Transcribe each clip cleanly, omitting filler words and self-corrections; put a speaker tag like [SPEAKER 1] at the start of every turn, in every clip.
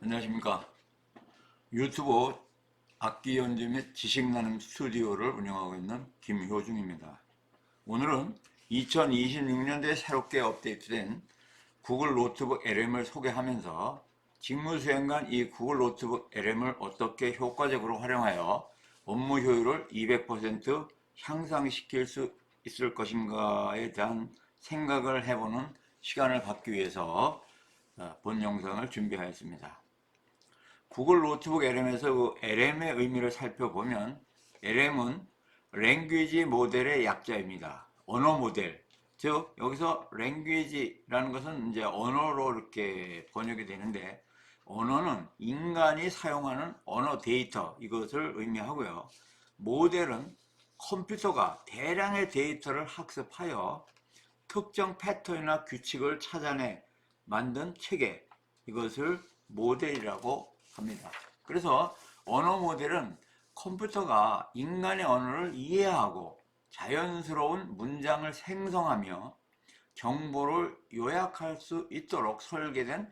[SPEAKER 1] 안녕하십니까. 유튜브 악기 연주 및 지식 나눔 스튜디오를 운영하고 있는 김효중입니다. 오늘은 2026년도에 새롭게 업데이트된 구글 노트북 LM을 소개하면서 직무수행간 이 구글 노트북 LM을 어떻게 효과적으로 활용하여 업무 효율을 200% 향상시킬 수 있을 것인가에 대한 생각을 해보는 시간을 갖기 위해서 본 영상을 준비하였습니다. 구글 노트북 LM에서 그 LM의 의미를 살펴보면 LM은 랭귀지 모델의 약자입니다. 언어 모델. 즉 여기서 랭귀지라는 것은 이제 언어로 이렇게 번역이 되는데, 언어는 인간이 사용하는 언어 데이터, 이것을 의미하고요. 모델은 컴퓨터가 대량의 데이터를 학습하여 특정 패턴이나 규칙을 찾아내 만든 체계, 이것을 모델이라고 합니다. 그래서 언어 모델은 컴퓨터가 인간의 언어를 이해하고 자연스러운 문장을 생성하며 정보를 요약할 수 있도록 설계된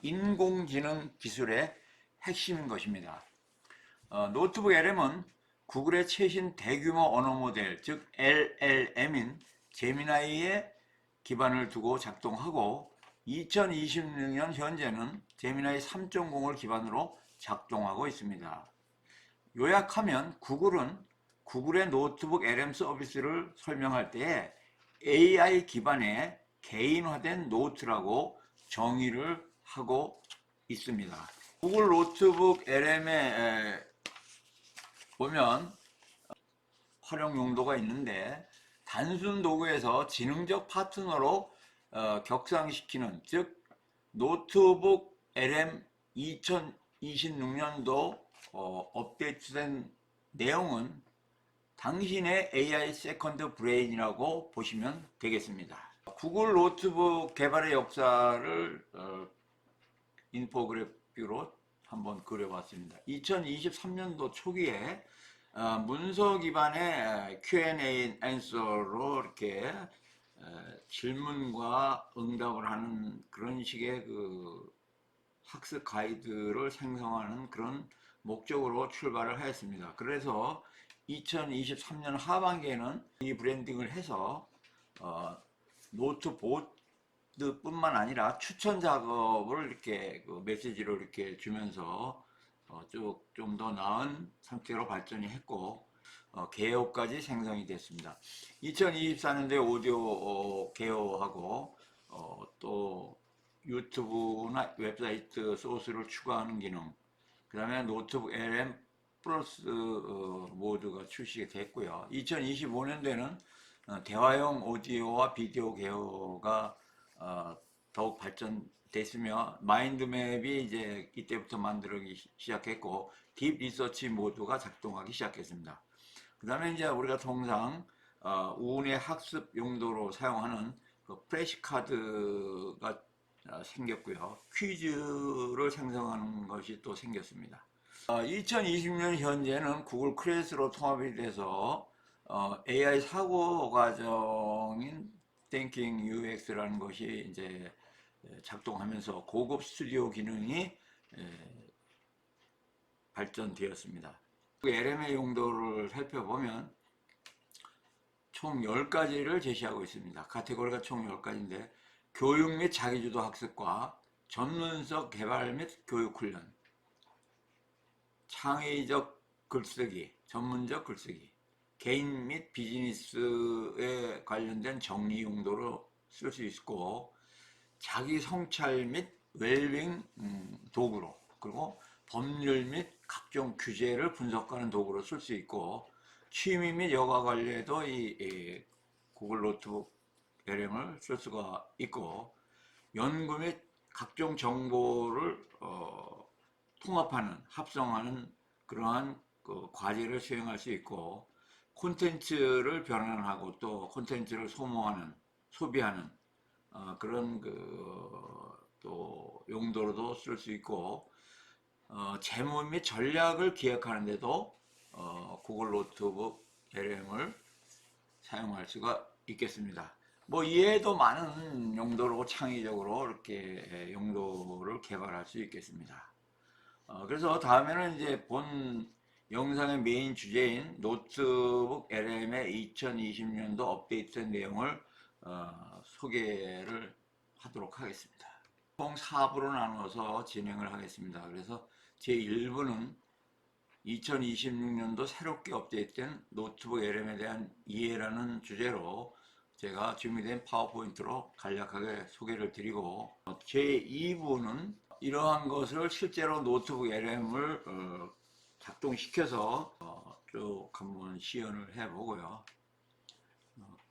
[SPEAKER 1] 인공지능 기술의 핵심인 것입니다. 노트북 LM은 구글의 최신 대규모 언어 모델, 즉 LLM인 제미나이에 기반을 두고 작동하고 2026년 현재는 제미나이 3.0을 기반으로 작동하고 있습니다. 요약하면 구글은 구글의 노트북 LM 서비스를 설명할 때 AI 기반의 개인화된 노트라고 정의를 하고 있습니다. 구글 노트북 LM에 보면 활용 용도가 있는데, 단순 도구에서 지능적 파트너로 격상시키는, 즉 노트북 LM 2026년도 업데이트된 내용은 당신의 AI 세컨드 브레인이라고 보시면 되겠습니다. 구글 노트북 개발의 역사를 인포그래픽으로 한번 그려봤습니다. 2023년도 초기에 문서 기반의 Q&A 앤서로 이렇게 질문과 응답을 하는 그런 식의 그 학습 가이드를 생성하는 그런 목적으로 출발을 하였습니다. 그래서 2023년 하반기에는 이 브랜딩을 해서 노트보드뿐만 아니라 추천 작업을 이렇게 그 메시지로 이렇게 주면서 쭉 좀 더 나은 상태로 발전이 했고, 개요까지 생성이 됐습니다. 2024년도에 오디오 개요하고 또 유튜브나 웹사이트 소스를 추가하는 기능, 그 다음에 노트북 LM 플러스 모드가 출시가 됐고요. 2025년도에는 대화용 오디오와 비디오 개요가 더욱 발전됐으며, 마인드맵이 이제 이때부터 만들기 시작했고 딥 리서치 모드가 작동하기 시작했습니다. 그 다음에 이제 우리가 통상 우운의 학습 용도로 사용하는 그 플래시카드가 생겼고요. 퀴즈를 생성하는 것이 또 생겼습니다. 2020년 현재는 구글 클래스로 통합이 돼서 AI 사고 과정인 Thinking UX라는 것이 이제 작동하면서 고급 스튜디오 기능이 발전되었습니다. LM의 용도를 살펴보면 총 10가지를 제시하고 있습니다. 카테고리가 총 10가지인데, 교육 및 자기주도 학습과 전문성 개발 및 교육 훈련, 창의적 글쓰기, 전문적 글쓰기, 개인 및 비즈니스에 관련된 정리 용도로 쓸 수 있고, 자기 성찰 및 웰빙 도구로, 그리고 법률 및 각종 규제를 분석하는 도구로 쓸 수 있고, 취미 및 여가 관리에도 이 구글 노트북 LM을 쓸 수가 있고, 연구 및 각종 정보를 통합하는, 합성하는 그러한 그 과제를 수행할 수 있고, 콘텐츠를 변환하고 또 콘텐츠를 소모하는, 소비하는 그런 또 용도로도 쓸 수 있고, 재무 및 전략을 기획하는 데도 구글 노트북 LM을 사용할 수가 있겠습니다. 뭐 이외에도 많은 용도로 창의적으로 이렇게 용도를 개발할 수 있겠습니다. 그래서 다음에는 이제 본 영상의 메인 주제인 노트북 LM의 2020년도 업데이트 내용을 소개를 하도록 하겠습니다. 총 4부로 나눠서 진행을 하겠습니다. 그래서 제1부는 2026년도 새롭게 업데이트된 노트북 LM에 대한 이해라는 주제로 제가 준비된 파워포인트로 간략하게 소개를 드리고, 제2부는 이러한 것을 실제로 노트북 LM을 작동시켜서 쭉 한번 시연을 해보고요.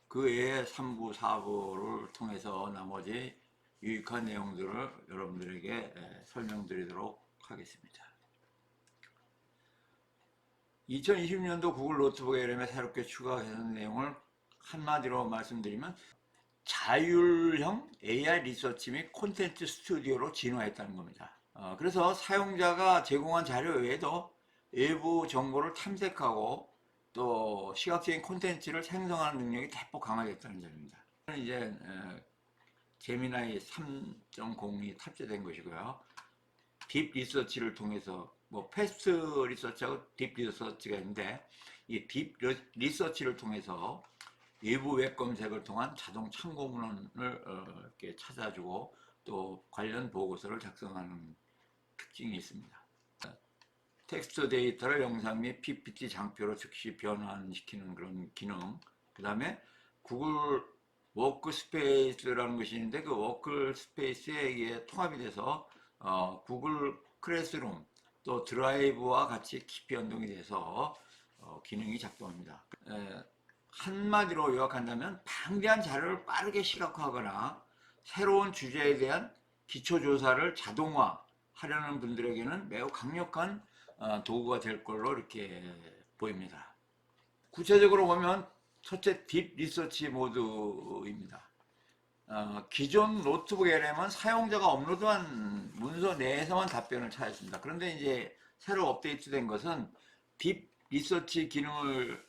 [SPEAKER 1] 그 외에 3부, 4부를 통해서 나머지 유익한 내용들을 여러분들에게 설명드리도록 하겠습니다. 2020년도 구글 노트북 LM에 새롭게 추가된 내용을 한마디로 말씀드리면 자율형 AI 리서치 및 콘텐츠 스튜디오로 진화했다는 겁니다. 그래서 사용자가 제공한 자료 외에도 외부 정보를 탐색하고 또 시각적인 콘텐츠를 생성하는 능력이 대폭 강화됐다는 점입니다. 이제 제미나이 3.0이 탑재된 것이고요. 딥 리서치를 통해서 패스트 리서치하고 딥 리서치가 있는데, 이 딥 리서치를 통해서 외부 웹 검색을 통한 자동 참고문을 이렇게 찾아주고 또 관련 보고서를 작성하는 특징이 있습니다. 텍스트 데이터를 영상 및 PPT 장표로 즉시 변환시키는 그런 기능, 그 다음에 구글 워크스페이스라는 것이 있는데, 그 워크스페이스에 이게 통합이 돼서 구글 클래스룸 또 드라이브와 같이 깊이 연동이 돼서 기능이 작동합니다. 한마디로 요약한다면 방대한 자료를 빠르게 시각화하거나 새로운 주제에 대한 기초조사를 자동화하려는 분들에게는 매우 강력한 도구가 될 걸로 이렇게 보입니다. 구체적으로 보면 첫째, 딥 리서치 모드입니다. 기존 노트북 LM은 사용자가 업로드한 문서 내에서만 답변을 찾았습니다. 그런데 이제 새로 업데이트된 것은 딥 리서치 기능을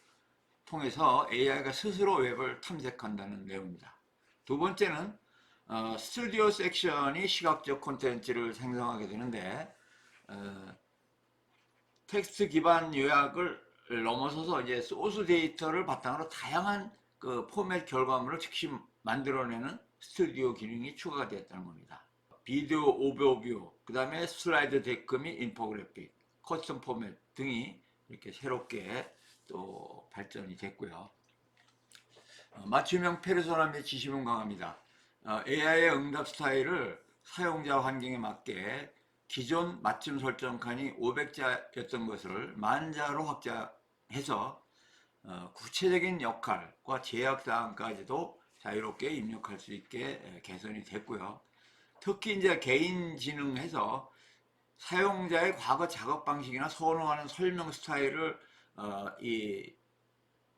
[SPEAKER 1] 통해서 AI가 스스로 웹을 탐색한다는 내용입니다. 두 번째는 스튜디오 섹션이 시각적 콘텐츠를 생성하게 되는데, 텍스트 기반 요약을 넘어서서 이제 소스 데이터를 바탕으로 다양한 그 포맷 결과물을 즉시 만들어내는 스튜디오 기능이 추가가 되었다는 겁니다. 비디오 오버뷰, 그 다음에 슬라이드 데크 및 인포그래픽, 커스텀 포맷 등이 이렇게 새롭게 또 발전이 됐고요. 맞춤형 페르소나 및 지시문 강화입니다. AI의 응답 스타일을 사용자 환경에 맞게 기존 맞춤 설정 칸이 500자였던 것을 10,000자로 확장해서 구체적인 역할과 제약사항까지도 자유롭게 입력할 수 있게 개선이 됐고요. 특히 이제 개인지능해서 사용자의 과거 작업 방식이나 선호하는 설명 스타일을 이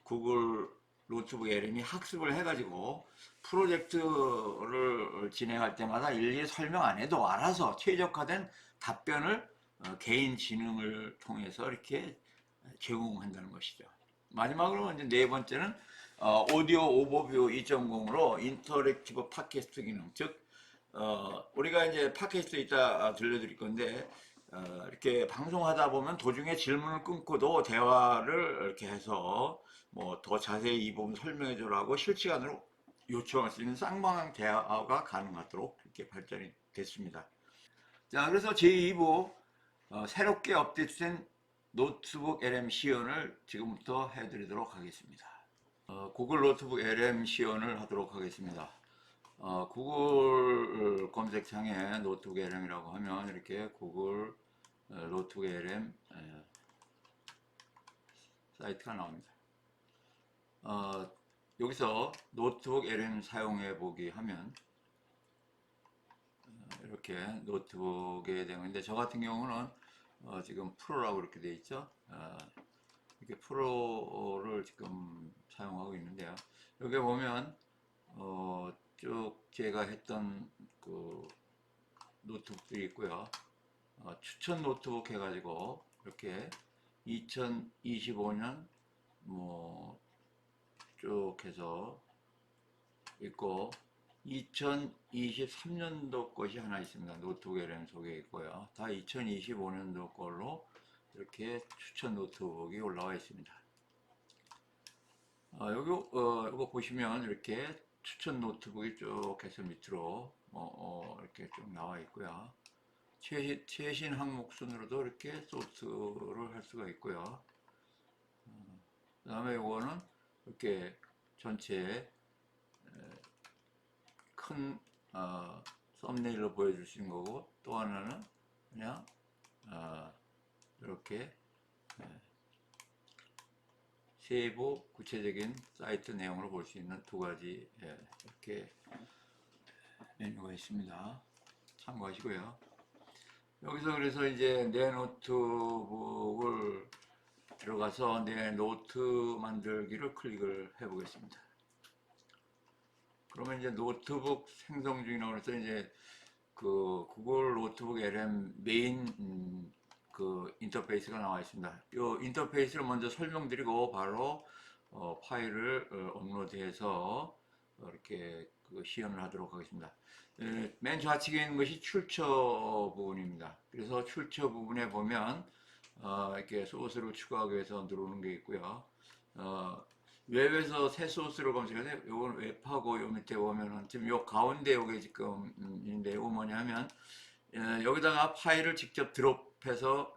[SPEAKER 1] 구글 노트북 LM이 학습을 해가지고 프로젝트를 진행할 때마다 일일이 설명 안 해도 알아서 최적화된 답변을 개인 지능을 통해서 이렇게 제공한다는 것이죠. 마지막으로 이제 네 번째는 오디오 오버뷰 2.0으로 인터랙티브 팟캐스트 기능, 즉 우리가 이제 팟캐스트 이따 들려드릴 건데, 이렇게 방송하다 보면 도중에 질문을 끊고도 대화를 이렇게 해서 뭐 더 자세히 이 부분 설명해 주라고 실시간으로 요청할 수 있는 쌍방향 대화가 가능하도록 이렇게 발전이 됐습니다. 자, 그래서 제2부 새롭게 업데이트된 노트북 LM 시연을 지금부터 해드리도록 하겠습니다. 구글 노트북 LM 시연을 하도록 하겠습니다. 구글 검색창에 노트북 LM이라고 하면 이렇게 구글 노트북 LM 사이트가 나옵니다. 여기서 노트북 LM 사용해 보기 하면 이렇게 노트북에 되는데, 저 같은 경우는 지금 프로라고 이렇게 되어 있죠. 이렇게 프로를 지금 사용하고 있는데요. 여기 보면 쭉 제가 했던 그 노트북들이 있고요. 추천 노트북 해가지고 이렇게 2025년 뭐 쭉 해서 있고, 2023년도 것이 하나 있습니다. 노트북 LM 속에 있고요. 다 2025년도 걸로 이렇게 추천 노트북이 올라와 있습니다. 이거 보시면 이렇게 추천 노트북이 쭉 해서 밑으로 이렇게 쭉 나와 있고요. 최신 항목 순으로도 이렇게 소스를 할 수가 있고요. 그 다음에 이거는 이렇게 전체 큰 썸네일로 보여줄 수 있는 거고, 또 하나는 그냥 이렇게 세부 구체적인 사이트 내용으로 볼 수 있는 두 가지 이렇게 메뉴가 있습니다. 참고하시고요. 여기서 그래서 이제 내 노트북을 들어가서 내 노트 만들기를 클릭을 해 보겠습니다. 그러면 이제 노트북 생성 중이라고 해서 이제 그 구글 노트북 LM 메인 그 인터페이스가 나와 있습니다. 이 인터페이스를 먼저 설명드리고 바로 파일을 업로드해서 이렇게 그 시연을 하도록 하겠습니다. 맨 좌측에 있는 것이 출처 부분입니다. 그래서 출처 부분에 보면 이렇게 소스를 추가하기 위해서 누르는 게 있고요. 웹에서 새 소스를 검색해서 요건 웹하고 요 밑에 보면은 지금 요 가운데 요게 지금 있는데 요거 뭐냐면 여기다가 파일을 직접 드롭해서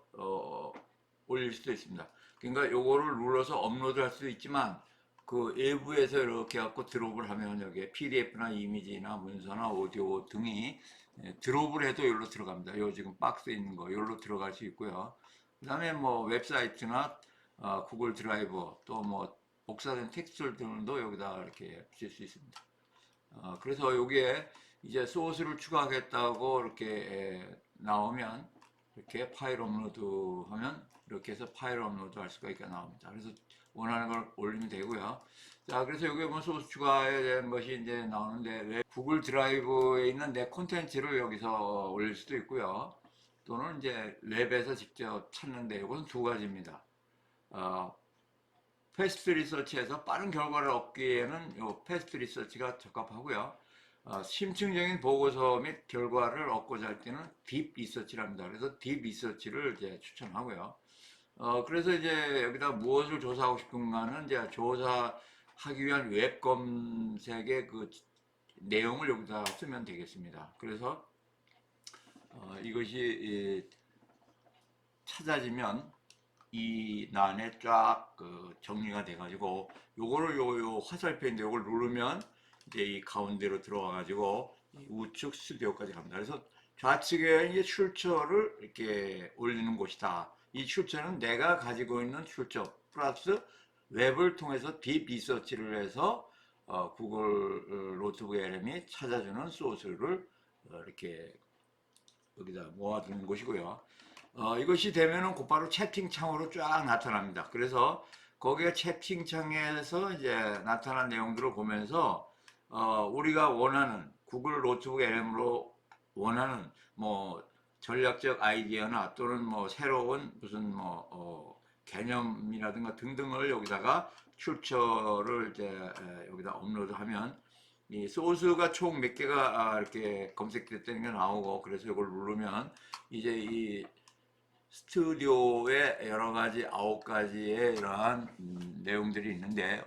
[SPEAKER 1] 올릴 수도 있습니다. 그러니까 요거를 눌러서 업로드 할 수도 있지만 그 외부에서 이렇게 갖고 드롭을 하면 여기에 PDF나 이미지나 문서나 오디오 등이 드롭을 해도 여기로 들어갑니다. 요 지금 박스에 있는 거 여기로 들어갈 수 있고요. 그 다음에 뭐 웹사이트나 구글 드라이브 또 뭐 복사된 텍스트들도 여기다 이렇게 붙일 수 있습니다. 그래서 여기에 이제 소스를 추가하겠다고 이렇게 나오면 이렇게 파일 업로드 하면 이렇게 해서 파일 업로드 할 수가 있게 나옵니다. 그래서 원하는 걸 올리면 되고요. 자, 그래서 여기 보면 소스 추가해야 되는 것이 이제 나오는데 구글 드라이브에 있는 내 콘텐츠를 여기서 올릴 수도 있고요. 또는 이제 웹에서 직접 찾는데 이것은 두 가지입니다. 패스트 리서치에서 빠른 결과를 얻기에는 이 패스트 리서치가 적합하고요. 심층적인 보고서 및 결과를 얻고자 할 때는 딥 리서치랍니다. 그래서 딥 리서치를 이제 추천하고요. 그래서 이제 여기다 무엇을 조사하고 싶은가는 이제 조사하기 위한 웹 검색의 그 내용을 여기다 쓰면 되겠습니다. 그래서 이것이 찾아지면 이 난에 쫙그 정리가 돼가지고 요거를 요 화살표인데 요걸 누르면 이제 이 가운데로 들어와가지고 우측 스튜디오까지 갑니다. 그래서 좌측에 이제 출처를 이렇게 올리는 곳이다. 이 출처는 내가 가지고 있는 출처 플러스 웹을 통해서 딥 리서치를 해서 구글 노트북 LM이 찾아주는 소스를 이렇게 여기다 모아두는 곳이고요. 이것이 되면은 곧바로 채팅창으로 쫙 나타납니다. 그래서 거기에 채팅창에서 이제 나타난 내용들을 보면서 우리가 원하는 구글 노트북 LM으로 원하는 뭐 전략적 아이디어나 또는 뭐 새로운 무슨 뭐 개념이라든가 등등을 여기다가 출처를 이제 여기다 업로드하면 이 소스가 총 몇 개가 이렇게 검색됐다는 게 나오고, 그래서 이걸 누르면 이제 이 스튜디오에 여러 가지 9가지의 이러한 내용들이 있는데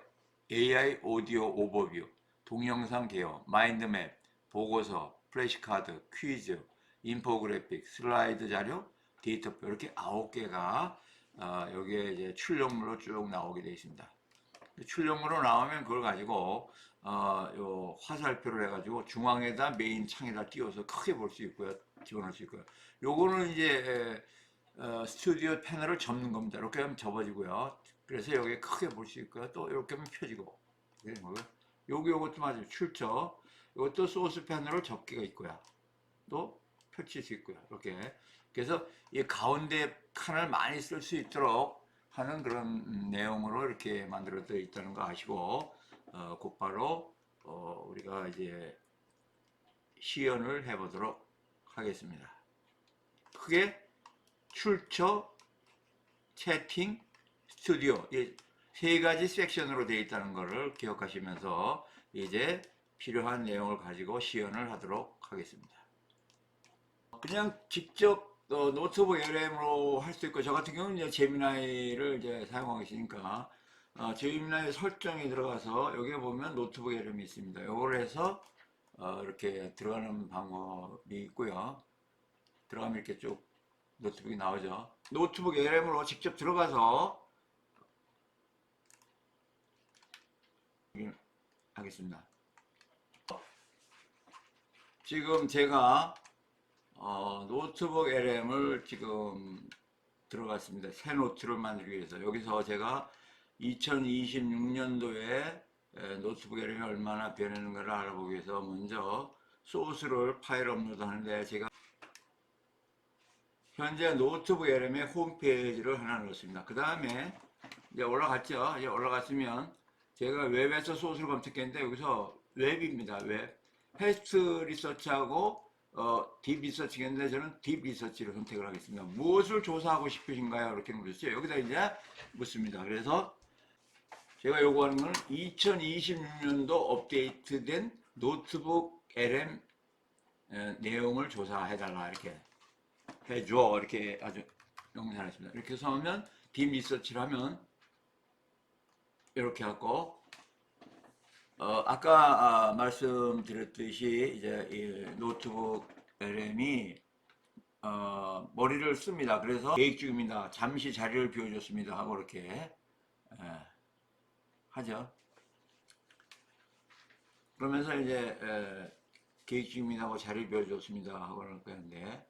[SPEAKER 1] AI 오디오 오버뷰, 동영상 개요, 마인드맵, 보고서, 플래시카드, 퀴즈, 인포그래픽, 슬라이드 자료, 데이터표 이렇게 9개가 여기에 이제 출력물로 쭉 나오게 되어 있습니다. 출력물로 나오면 그걸 가지고 요 화살표를 해가지고 중앙에다 메인 창에다 띄워서 크게 볼 수 있고요, 집어넣을 수 있고요. 요거는 이제 스튜디오 패널을 접는 겁니다. 이렇게 하면 접어지고요. 그래서 여기 크게 볼 수 있고요. 또 이렇게 하면 펴지고. 요것도 마찬가지 출처. 이것도 소스 패널을 접기가 있고요. 또 펼칠 수 있고요. 이렇게. 그래서 이 가운데 칸을 많이 쓸 수 있도록 하는 그런 내용으로 이렇게 만들어져 있다는 거 아시고, 곧바로 우리가 이제 시연을 해보도록 하겠습니다. 크게 출처, 채팅, 스튜디오 이 세 가지 섹션으로 되어 있다는 것을 기억하시면서 이제 필요한 내용을 가지고 시연을 하도록 하겠습니다. 그냥 직접 노트북 LM으로 할 수 있고, 저 같은 경우는 이제 제미나이를 이제 사용하고 있으니까 제미나이 설정이 들어가서 여기에 보면 노트북 LM이 있습니다. 이걸 해서 이렇게 들어가는 방법이 있고요. 들어가면 이렇게 쭉 노트북이 나오죠. 노트북 LM으로 직접 들어가서 하겠습니다. 지금 제가 노트북 LM을 지금 들어갔습니다. 새 노트를 만들기 위해서. 여기서 제가 2026년도에 노트북 LM이 얼마나 변했는가를 알아보기 위해서 먼저 소스를 파일 업로드 하는데, 제가 현재 노트북 LM의 홈페이지를 하나 넣었습니다. 그 다음에 이제 올라갔죠. 이제 올라갔으면 제가 웹에서 소스를 검색했는데, 여기서 웹입니다. 웹. 패스트 리서치하고 딥 리서치겠는데, 저는 딥 리서치를 선택을 하겠습니다. 무엇을 조사하고 싶으신가요? 이렇게 물었어요. 여기다 이제 묻습니다. 그래서 제가 요구하는 건 2026년도 업데이트된 노트북 LM 내용을 조사해달라, 이렇게 해줘, 이렇게 아주 명사했습니다. 이렇게 해서 하면 딥 리서치를 하면 이렇게 하고, 아까 말씀드렸듯이 이제 이 노트북 LM이 머리를 씁니다. 그래서 계획 중입니다. 잠시 자리를 비워줬습니다 하고 이렇게 하죠. 그러면서 이제 계획 중입니다 하고 자리를 비워줬습니다 하고 그럴 건데,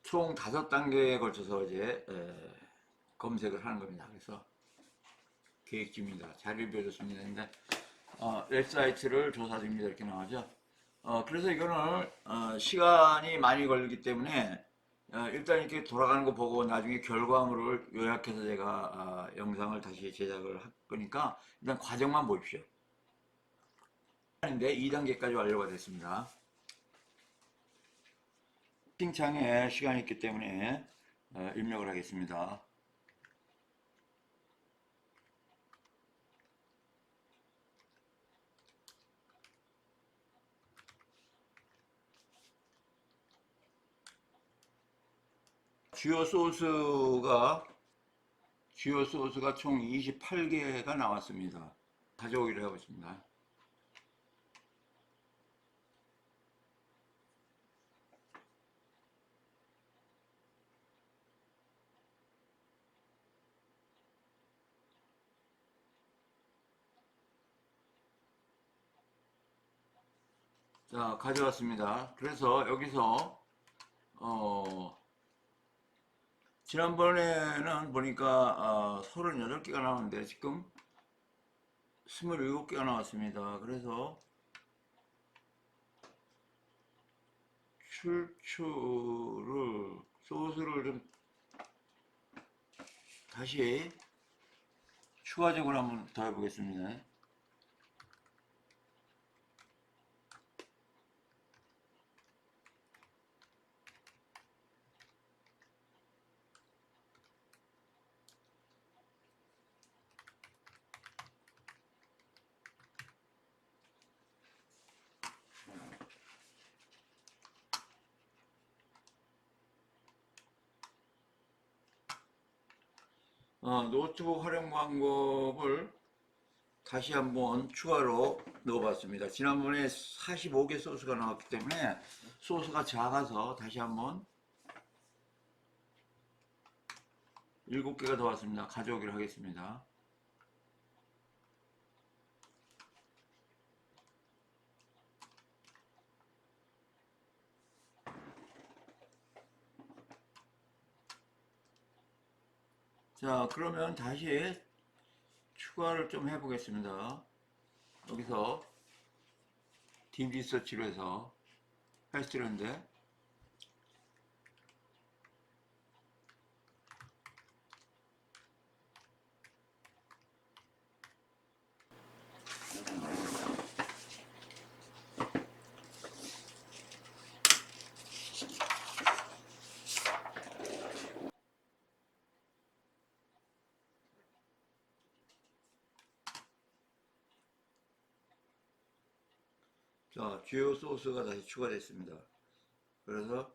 [SPEAKER 1] 총 5단계에 걸쳐서 이제 검색을 하는 겁니다. 그래서 계획 중입니다. 자리를 비워줬습니다. 근데 웹사이트를 조사 중입니다. 이렇게 나오죠. 그래서 이거는 시간이 많이 걸리기 때문에 일단 이렇게 돌아가는 거 보고 나중에 결과물을 요약해서 제가 영상을 다시 제작을 할 거니까 일단 과정만 보십시오. 인데 2단계까지 완료가 됐습니다. 채팅창에 시간이 있기 때문에 입력을 하겠습니다. 주요 소스가 총 28개가 나왔습니다. 가져오기로 하고 있습니다. 자, 가져왔습니다. 그래서 여기서 지난번에는 보니까 38개가 나왔는데 지금 27개가 나왔습니다. 그래서 소스를 좀 다시 추가적으로 한번 더 해보겠습니다. 노트북 활용 방법을 다시 한번 추가로 넣어봤습니다. 지난번에 45개 소스가 나왔기 때문에 소스가 작아서 다시 한번 7개가 더 왔습니다. 가져오기로 하겠습니다. 자, 그러면 다시 추가를 좀 해보겠습니다. 여기서 딥 리서치로 해서 패스트랜드 자, 주요 소스가 다시 추가됐습니다. 그래서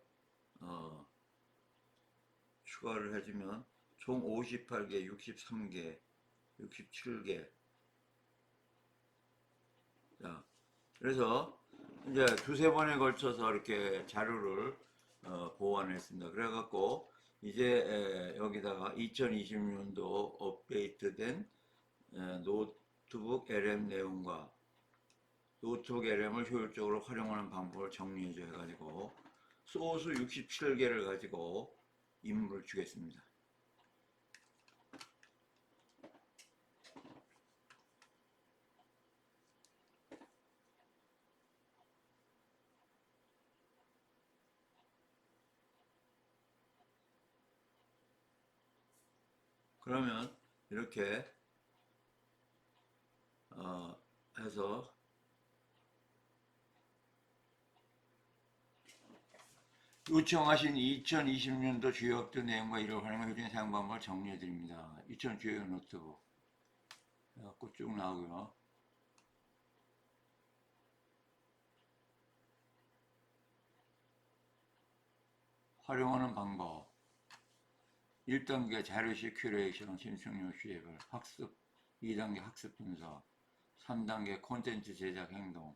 [SPEAKER 1] 추가를 해주면 총 58개, 63개, 67개. 자, 그래서 이제 두세 번에 걸쳐서 이렇게 자료를 보완했습니다. 그래갖고 이제 여기다가 2020년도 업데이트된 노트북 LM 내용과 노트북 LM을 효율적으로 활용하는 방법을 정리해줘 해가지고 소스 67개를 가지고 임무를 주겠습니다. 그러면 이렇게 해서 요청하신 2020년도 주요 업도 내용과 이를 활용한 효율적인 사용 방법을 정리해 드립니다. 2000 주요 노트북 해갖고 쭉 나오고요. 활용하는 방법 1단계 자료식 큐레이션, 심층용 쉐입을 학습 2단계 학습 분석 3단계 콘텐츠 제작 행동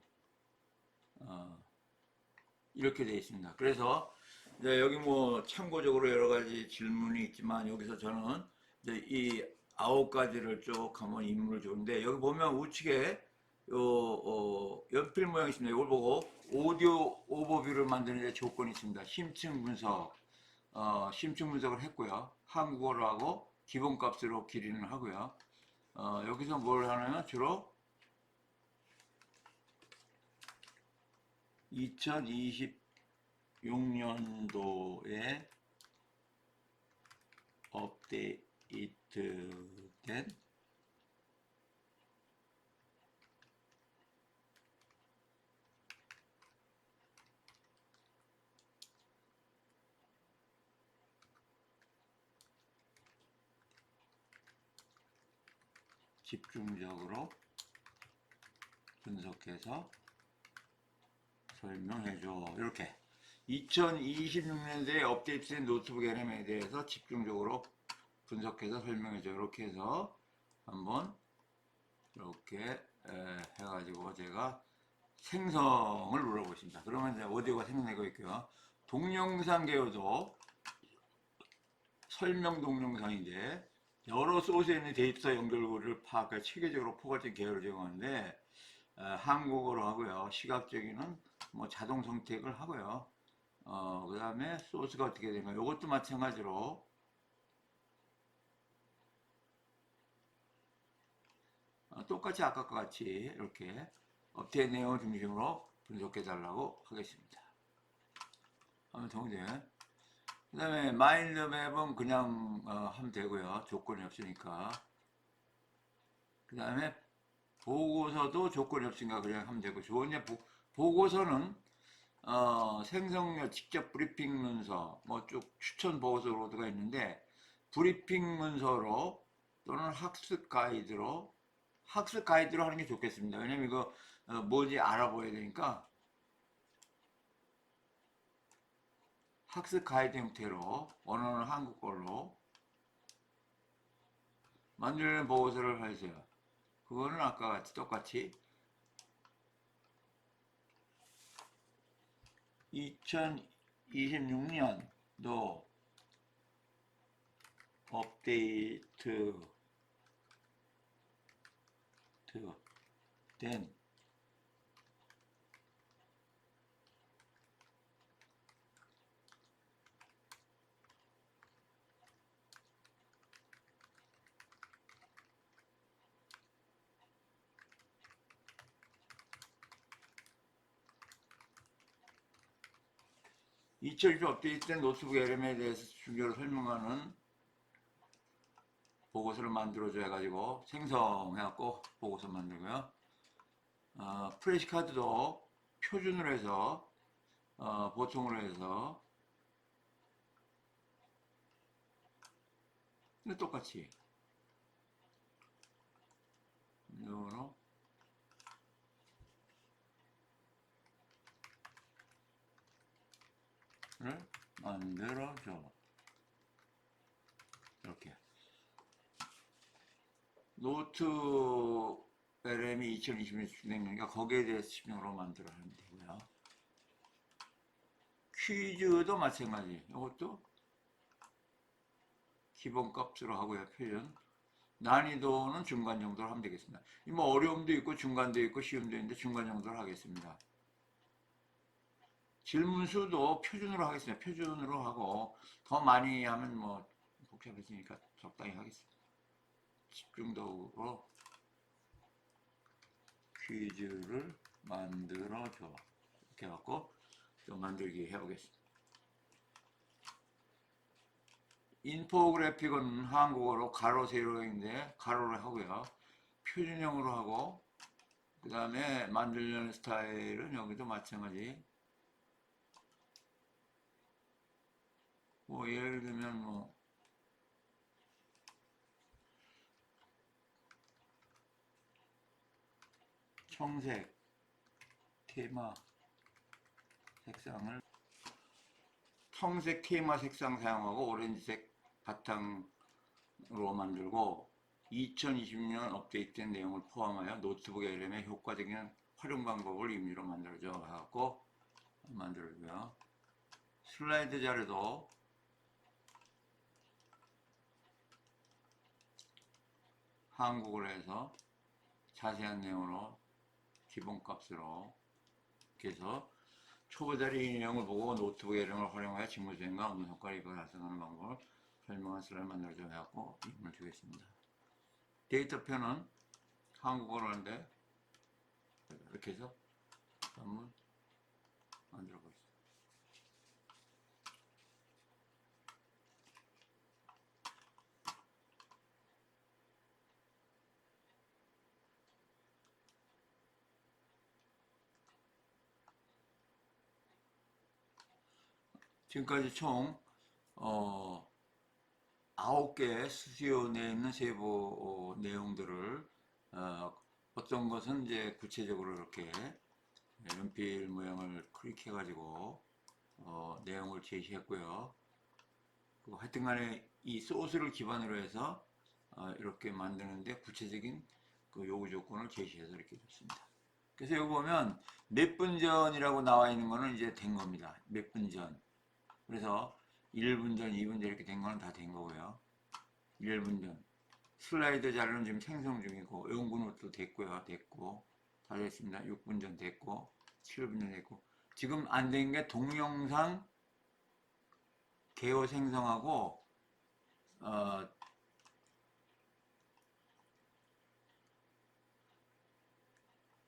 [SPEAKER 1] 이렇게 되어 있습니다. 그래서 이제 여기 뭐 참고적으로 여러 가지 질문이 있지만 여기서 저는 이제 이 9가지를 쭉 한번 임무를 주는데 여기 보면 우측에 연필 모양이 있습니다. 이걸 보고 오디오 오버뷰를 만드는 데 조건이 있습니다. 심층 분석, 심층 분석을 했고요. 한국어로 하고 기본값으로 길이는 하고요. 여기서 뭘 하냐면 주로 2026년도에 업데이트된 집중적으로 분석해서 설명해줘. 이렇게 2026년도에 업데이트된 노트북 LM에 대해서 집중적으로 분석해서 설명해줘. 이렇게 해서 한번 이렇게 해가지고 제가 생성을 눌러보겠습니다. 그러면 이제 오디오가 생성되고 있고요. 동영상 개요도 설명 동영상인데 여러 소스에 있는 데이터 연결고리를 파악해 체계적으로 포괄적인 개요를 제공하는데 한국어로 하고요. 시각적인은 뭐 자동 선택을 하고요. 그 다음에 소스가 어떻게 되는가 이것도 마찬가지로 똑같이 아까와 같이 이렇게 업데이트 내용을 중심으로 분석해 달라고 하겠습니다. 하면 동시에 그 다음에 마인드맵은 그냥 하면 되고요. 조건이 없으니까. 그 다음에 보고서도 조건이 없으니까 그냥 하면 되고 좋은 보고서는 생성력 직접 브리핑 문서 뭐 쭉 추천 보고서 로드가 있는데 브리핑 문서로 또는 학습 가이드로 하는 게 좋겠습니다. 왜냐면 이거 뭔지 알아봐야 되니까 학습 가이드 형태로 언어는 한국어로 만들어낸 보고서를 하세요. 그거는 아까 같이 똑같이 2026년도 업데이트 된 (2020) 업데이트된 노트북 LM에 대해서 중요로 설명하는 보고서를 만들어줘 해가지고 생성해갖고 보고서 만들고요. 프레시카드도 표준으로 해서 보통으로 해서 똑같이 이거로 만들어줘. 이렇게. 노트 LM이 2020년에 진행되니까 거기에 대해서 설명으로 만들어 하면 되고요. 퀴즈도 마찬가지. 이것도 기본값으로 하고요. 표현. 난이도는 중간 정도로 하면 되겠습니다. 뭐 어려움도 있고 중간도 있고 쉬움도 있는데 중간 정도로 하겠습니다. 질문수도 표준으로 하겠습니다. 표준으로 하고 더 많이 하면 뭐 복잡해지니까 적당히 하겠습니다. 집중도로 퀴즈를 만들어줘. 이렇게 해갖고 또 만들기 해보겠습니다. 인포그래픽은 한국어로 가로 세로인데 가로를 하고요. 표준형으로 하고 그 다음에 만들려는 스타일은 여기도 마찬가지. 뭐 예를 들면 뭐 청색 테마 색상을 청색 테마 색상 사용하고 오렌지색 바탕으로 만들고 2020년 업데이트된 내용을 포함하여 노트북 LM의 효과적인 활용 방법을 임의로 만들어줘 하고 만들고요. 슬라이드 자료도 한국어로 해서 자세한 내용으로 기본값으로 이렇게 해서 초보자리 내용을 보고 노트북 LM을 활용하여 직무 수행과 업무 효과를 이걸 달성하는 방법을 설명한 슬라이드 만들어줘 해갖고 이름을 주겠습니다. 데이터표는 한국어로 하는데 이렇게 해서 한번 만들어 보겠습니다. 지금까지 총 9개 수수료 내에 있는 세부 내용들을 어떤 것은 이제 구체적으로 이렇게 연필 모양을 클릭해 가지고 내용을 제시했고요. 하여튼 간에 이 소스를 기반으로 해서 이렇게 만드는데 구체적인 그 요구 조건을 제시해서 이렇게 줬습니다. 그래서 여기 보면 몇 분 전이라고 나와 있는 거는 이제 된 겁니다. 몇 분 전. 그래서 1분 전, 2분 전 이렇게 된 거는 다 된 거고요. 1분 전. 슬라이드 자료는 지금 생성 중이고, 연구노트도 됐고요. 됐고, 다 됐습니다. 6분 전 됐고, 7분 전 됐고. 지금 안 된 게 동영상 개요 생성하고,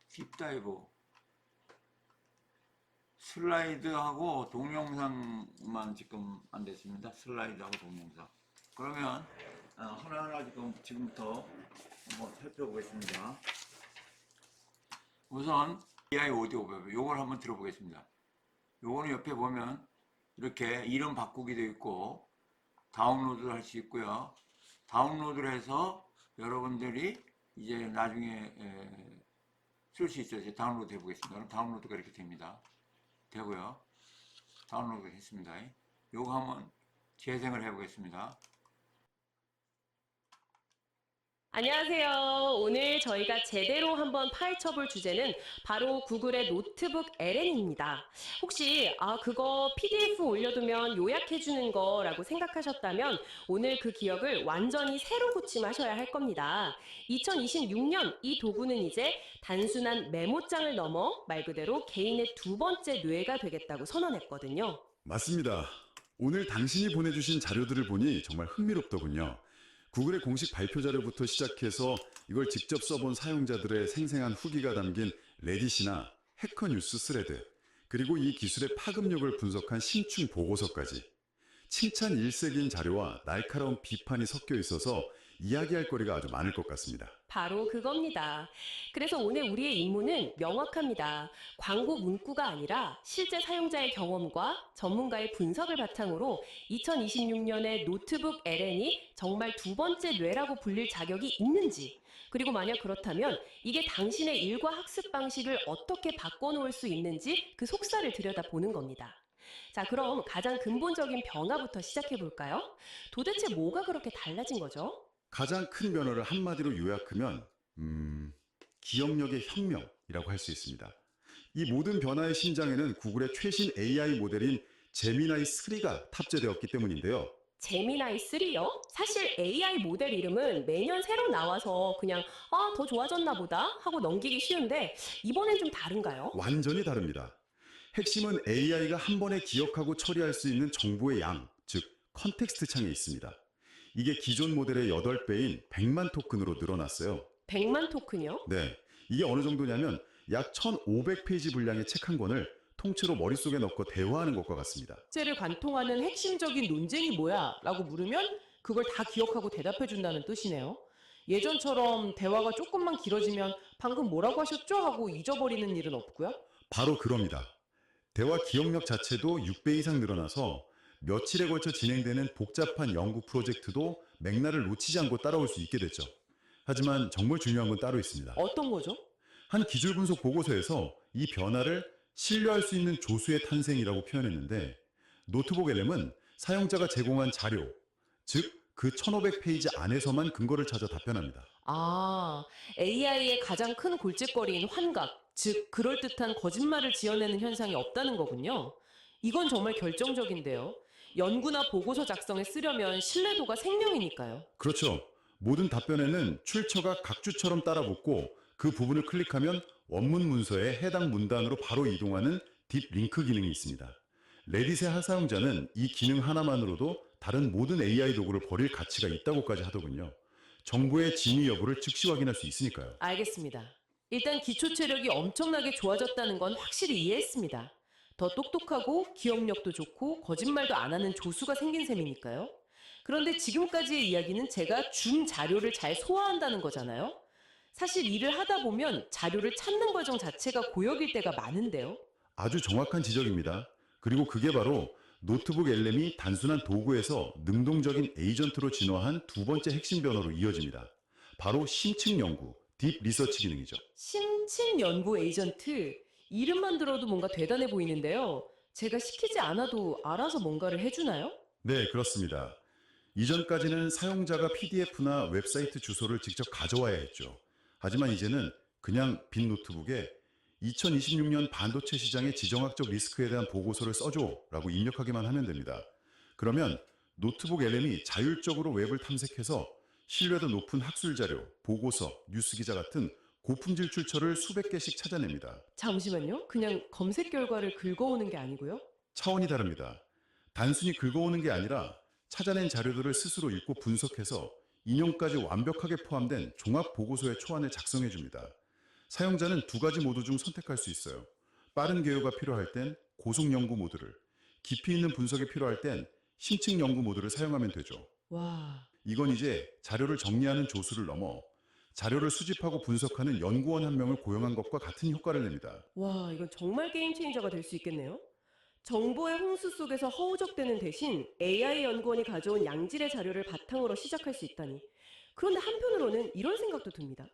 [SPEAKER 1] 딥다이브. 슬라이드하고 동영상만 지금 안 됐습니다. 슬라이드하고 동영상. 그러면 하나하나 지금부터 한번 살펴보겠습니다. 우선 AI 오디오 배우 요걸 한번 들어보겠습니다. 요거는 옆에 보면 이렇게 이름 바꾸기도 있고 다운로드를 할 수 있고요. 다운로드를 해서 여러분들이 이제 나중에 쓸 수 있어요. 이제 다운로드 해보겠습니다. 그럼 다운로드가 이렇게 됩니다. 되고요. 다운로드 했습니다. 요거 한번 재생을 해보겠습니다.
[SPEAKER 2] 안녕하세요. 오늘 저희가 제대로 한번 파헤쳐볼 주제는 바로 구글의 노트북 LM입니다. 혹시 그거 PDF 올려두면 요약해주는 거라고 생각하셨다면 오늘 그 기억을 완전히 새로 고침하셔야 할 겁니다. 2026년 이 도구는 이제 단순한 메모장을 넘어 말 그대로 개인의 두 번째 뇌가 되겠다고 선언했거든요.
[SPEAKER 3] 맞습니다. 오늘 당신이 보내주신 자료들을 보니 정말 흥미롭더군요. 구글의 공식 발표 자료부터 시작해서 이걸 직접 써본 사용자들의 생생한 후기가 담긴 레딧이나 해커뉴스 스레드, 그리고 이 기술의 파급력을 분석한 심층 보고서까지 칭찬 일색인 자료와 날카로운 비판이 섞여 있어서 이야기할 거리가 아주 많을 것 같습니다.
[SPEAKER 2] 바로 그겁니다. 그래서 오늘 우리의 임무는 명확합니다. 광고 문구가 아니라 실제 사용자의 경험과 전문가의 분석을 바탕으로 2026년에 노트북 LM이 정말 두 번째 뇌라고 불릴 자격이 있는지, 그리고 만약 그렇다면 이게 당신의 일과 학습 방식을 어떻게 바꿔놓을 수 있는지 그 속살을 들여다보는 겁니다. 자, 그럼 가장 근본적인 변화부터 시작해 볼까요? 도대체 뭐가 그렇게 달라진 거죠?
[SPEAKER 3] 가장 큰 변화를 한마디로 요약하면 기억력의 혁명이라고 할 수 있습니다. 이 모든 변화의 심장에는 구글의 최신 AI 모델인 제미나이 3가 탑재되었기 때문인데요.
[SPEAKER 2] 제미나이 3요? 사실 AI 모델 이름은 매년 새로 나와서 그냥 더 좋아졌나 보다 하고 넘기기 쉬운데 이번엔 좀 다른가요?
[SPEAKER 3] 완전히 다릅니다. 핵심은 AI가 한 번에 기억하고 처리할 수 있는 정보의 양, 즉 컨텍스트 창에 있습니다. 이게 기존 모델의 8배인 100만 토큰으로 늘어났어요.
[SPEAKER 2] 100만 토큰이요?
[SPEAKER 3] 네, 이게 어느 정도냐면 약 1500페이지 분량의 책 한 권을 통째로 머릿속에 넣고 대화하는 것과 같습니다.
[SPEAKER 4] 숙제를 관통하는 핵심적인 논쟁이 뭐야? 라고 물으면 그걸 다 기억하고 대답해 준다는 뜻이네요. 예전처럼 대화가 조금만 길어지면 방금 뭐라고 하셨죠? 하고 잊어버리는 일은 없고요.
[SPEAKER 3] 바로 그럽니다. 대화 기억력 자체도 6배 이상 늘어나서 며칠에 걸쳐 진행되는 복잡한 연구 프로젝트도 맥날을 놓치지 않고 따라올 수 있게 됐죠. 하지만 정말 중요한 건 따로 있습니다.
[SPEAKER 4] 어떤 거죠?
[SPEAKER 3] 한 기술 분석 보고서에서 이 변화를 신뢰할 수 있는 조수의 탄생이라고 표현했는데 노트북 LM은 사용자가 제공한 자료, 즉 그 1500페이지 안에서만 근거를 찾아 답변합니다.
[SPEAKER 4] AI의 가장 큰 골칫거리인 환각, 즉 그럴듯한 거짓말을 지어내는 현상이 없다는 거군요. 이건 정말 결정적인데요. 연구나 보고서 작성에 쓰려면 신뢰도가 생명이니까요.
[SPEAKER 3] 그렇죠. 모든 답변에는 출처가 각주처럼 따라붙고 그 부분을 클릭하면 원문 문서에 해당 문단으로 바로 이동하는 딥 링크 기능이 있습니다. 레딧의 사용자는 이 기능 하나만으로도 다른 모든 AI 도구를 버릴 가치가 있다고까지 하더군요. 정보의 진위 여부를 즉시 확인할 수 있으니까요.
[SPEAKER 4] 알겠습니다. 일단 기초 체력이 엄청나게 좋아졌다는 건 확실히 이해했습니다. 더 똑똑하고 기억력도 좋고 거짓말도 안 하는 조수가 생긴 셈이니까요. 그런데 지금까지의 이야기는 제가 준 자료를 잘 소화한다는 거잖아요. 사실 일을 하다 보면 자료를 찾는 과정 자체가 고역일 때가 많은데요.
[SPEAKER 3] 아주 정확한 지적입니다. 그리고 그게 바로 노트북 LM이 단순한 도구에서 능동적인 에이전트로 진화한 두 번째 핵심 변화로 이어집니다. 바로 심층 연구, 딥 리서치 기능이죠.
[SPEAKER 4] 심층 연구 에이전트. 이름만 들어도 뭔가 대단해 보이는데요. 제가 시키지 않아도 알아서 뭔가를 해주나요?
[SPEAKER 3] 네, 그렇습니다. 이전까지는 사용자가 PDF나 웹사이트 주소를 직접 가져와야 했죠. 하지만 이제는 그냥 빈 노트북에 2026년 반도체 시장의 지정학적 리스크에 대한 보고서를 써줘 라고 입력하기만 하면 됩니다. 그러면 노트북 LM이 자율적으로 웹을 탐색해서 신뢰도 높은 학술 자료, 보고서, 뉴스 기자 같은 고품질 출처를 수백 개씩 찾아냅니다.
[SPEAKER 4] 잠시만요. 그냥 검색 결과를 긁어오는 게 아니고요.
[SPEAKER 3] 차원이 다릅니다. 단순히 긁어오는 게 아니라 찾아낸 자료들을 스스로 읽고 분석해서 인용까지 완벽하게 포함된 종합 보고서의 초안을 작성해 줍니다. 사용자는 두 가지 모드 중 선택할 수 있어요. 빠른 개요가 필요할 땐 고속 연구 모드를, 깊이 있는 분석이 필요할 땐 심층 연구 모드를 사용하면 되죠.
[SPEAKER 4] 와,
[SPEAKER 3] 이건 이제 자료를 정리하는 조수를 넘어 자료를 수집하고 분석하는 연구원 한 명을 고용한 것과 같은 효과를 냅니다.
[SPEAKER 4] 와, 이건 정말 게임 체인저가 될 수 있겠네요. 정보의 홍수 속에서 허우적대는 대신 AI 연구원이 가져온 양질의 자료를 바탕으로 시작할 수 있다니. 그런데 한편으로는 이런 생각도 듭니다.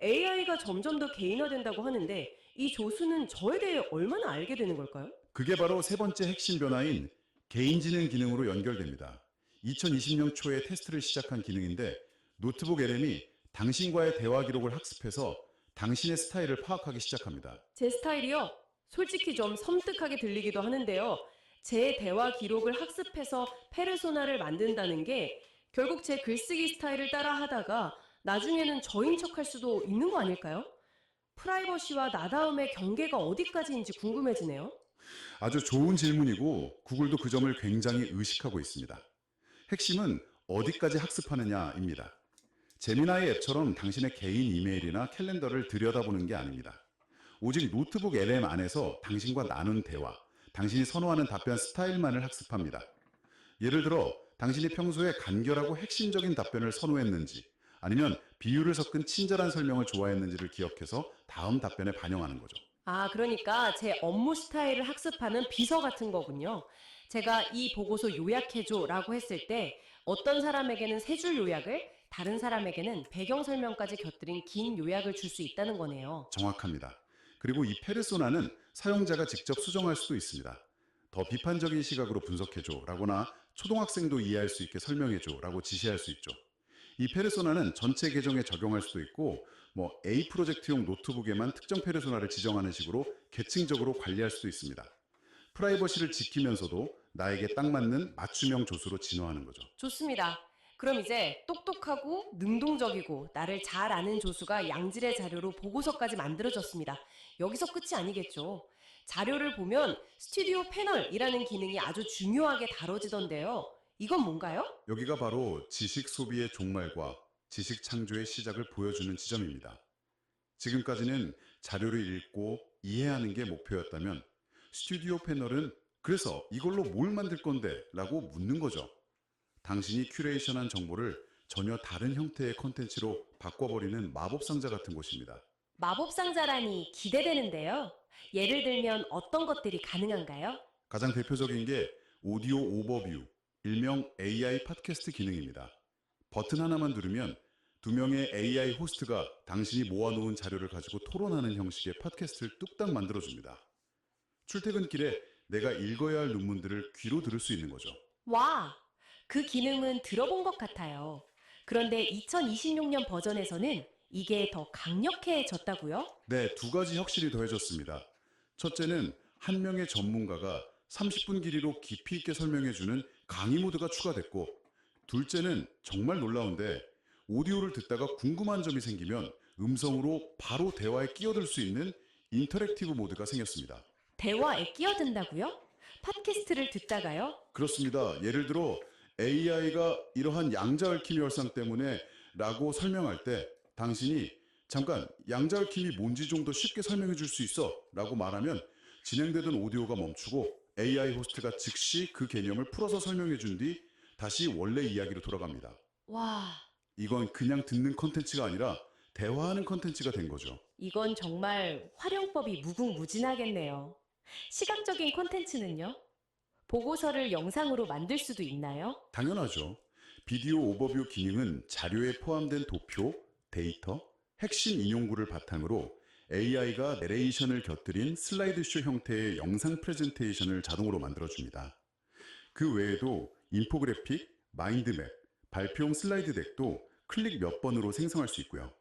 [SPEAKER 4] AI가 점점 더 개인화된다고 하는데 이 조수는 저에 대해 얼마나 알게 되는 걸까요?
[SPEAKER 3] 그게 바로 세 번째 핵심 변화인 개인지능 기능으로 연결됩니다. 2020년 초에 테스트를 시작한 기능인데 노트북 LM이 당신과의 대화 기록을 학습해서 당신의 스타일을 파악하기 시작합니다.
[SPEAKER 4] 제 스타일이요? 솔직히 좀 섬뜩하게 들리기도 하는데요. 제 대화 기록을 학습해서 페르소나를 만든다는 게 결국 제 글쓰기 스타일을 따라 하다가 나중에는 저인 척할 수도 있는 거 아닐까요? 프라이버시와 나다움의 경계가 어디까지인지 궁금해지네요.
[SPEAKER 3] 아주 좋은 질문이고 구글도 그 점을 굉장히 의식하고 있습니다. 핵심은 어디까지 학습하느냐입니다. 제미나이 앱처럼 당신의 개인 이메일이나 캘린더를 들여다보는 게 아닙니다. 오직 노트북 LM 안에서 당신과 나눈 대화, 당신이 선호하는 답변 스타일만을 학습합니다. 예를 들어 당신이 평소에 간결하고 핵심적인 답변을 선호했는지 아니면 비유를 섞은 친절한 설명을 좋아했는지를 기억해서 다음 답변에 반영하는 거죠.
[SPEAKER 4] 그러니까 제 업무 스타일을 학습하는 비서 같은 거군요. 제가 이 보고서 요약해줘 라고 했을 때 어떤 사람에게는 세 줄 요약을, 다른 사람에게는 배경 설명까지 곁들인 긴 요약을 줄 수 있다는 거네요.
[SPEAKER 3] 정확합니다. 그리고 이 페르소나는 사용자가 직접 수정할 수도 있습니다. 더 비판적인 시각으로 분석해줘 라거나 초등학생도 이해할 수 있게 설명해줘 라고 지시할 수 있죠. 이 페르소나는 전체 계정에 적용할 수도 있고 A 프로젝트용 노트북에만 특정 페르소나를 지정하는 식으로 계층적으로 관리할 수도 있습니다. 프라이버시를 지키면서도 나에게 딱 맞는 맞춤형 조수로 진화하는 거죠.
[SPEAKER 4] 좋습니다. 그럼 이제 똑똑하고 능동적이고 나를 잘 아는 조수가 양질의 자료로 보고서까지 만들어졌습니다. 여기서 끝이 아니겠죠. 자료를 보면 스튜디오 패널이라는 기능이 아주 중요하게 다뤄지던데요. 이건 뭔가요?
[SPEAKER 3] 여기가 바로 지식 소비의 종말과 지식 창조의 시작을 보여주는 지점입니다. 지금까지는 자료를 읽고 이해하는 게 목표였다면 스튜디오 패널은 그래서 이걸로 뭘 만들 건데? 라고 묻는 거죠. 당신이 큐레이션한 정보를 전혀 다른 형태의 컨텐츠로 바꿔버리는 마법상자 같은 곳입니다.
[SPEAKER 4] 마법상자라니 기대되는데요. 예를 들면 어떤 것들이 가능한가요?
[SPEAKER 3] 가장 대표적인 게 오디오 오버뷰, 일명 AI 팟캐스트 기능입니다. 버튼 하나만 누르면 두 명의 AI 호스트가 당신이 모아놓은 자료를 가지고 토론하는 형식의 팟캐스트를 뚝딱 만들어줍니다. 출퇴근길에 내가 읽어야 할 논문들을 귀로 들을 수 있는 거죠.
[SPEAKER 4] 와, 그 기능은 들어본 것 같아요. 그런데 2026년 버전에서는 이게 더 강력해졌다고요?
[SPEAKER 3] 네, 두 가지 혁신이 더해졌습니다. 첫째는 한 명의 전문가가 30분 길이로 깊이 있게 설명해주는 강의 모드가 추가됐고, 둘째는 정말 놀라운데 오디오를 듣다가 궁금한 점이 생기면 음성으로 바로 대화에 끼어들 수 있는 인터랙티브 모드가 생겼습니다.
[SPEAKER 4] 대화에 끼어든다고요? 팟캐스트를 듣다가요?
[SPEAKER 3] 그렇습니다. 예를 들어 AI가 이러한 양자얽힘 현상 때문에 라고 설명할 때 당신이 잠깐 양자얽힘이 뭔지 좀 더 쉽게 설명해 줄 수 있어 라고 말하면 진행되던 오디오가 멈추고 AI 호스트가 즉시 그 개념을 풀어서 설명해 준 뒤 다시 원래 이야기로 돌아갑니다.
[SPEAKER 4] 와,
[SPEAKER 3] 이건 그냥 듣는 컨텐츠가 아니라 대화하는 컨텐츠가 된 거죠.
[SPEAKER 4] 이건 정말 활용법이 무궁무진하겠네요. 시각적인 콘텐츠는요? 보고서를 영상으로 만들 수도 있나요?
[SPEAKER 3] 당연하죠. 비디오 오버뷰 기능은 자료에 포함된 도표, 데이터, 핵심 인용구를 바탕으로 AI가 내레이션을 곁들인 슬라이드쇼 형태의 영상 프레젠테이션을 자동으로 만들어줍니다. 그 외에도 인포그래픽, 마인드맵, 발표용 슬라이드 덱도 클릭 몇 번으로 생성할 수 있고요.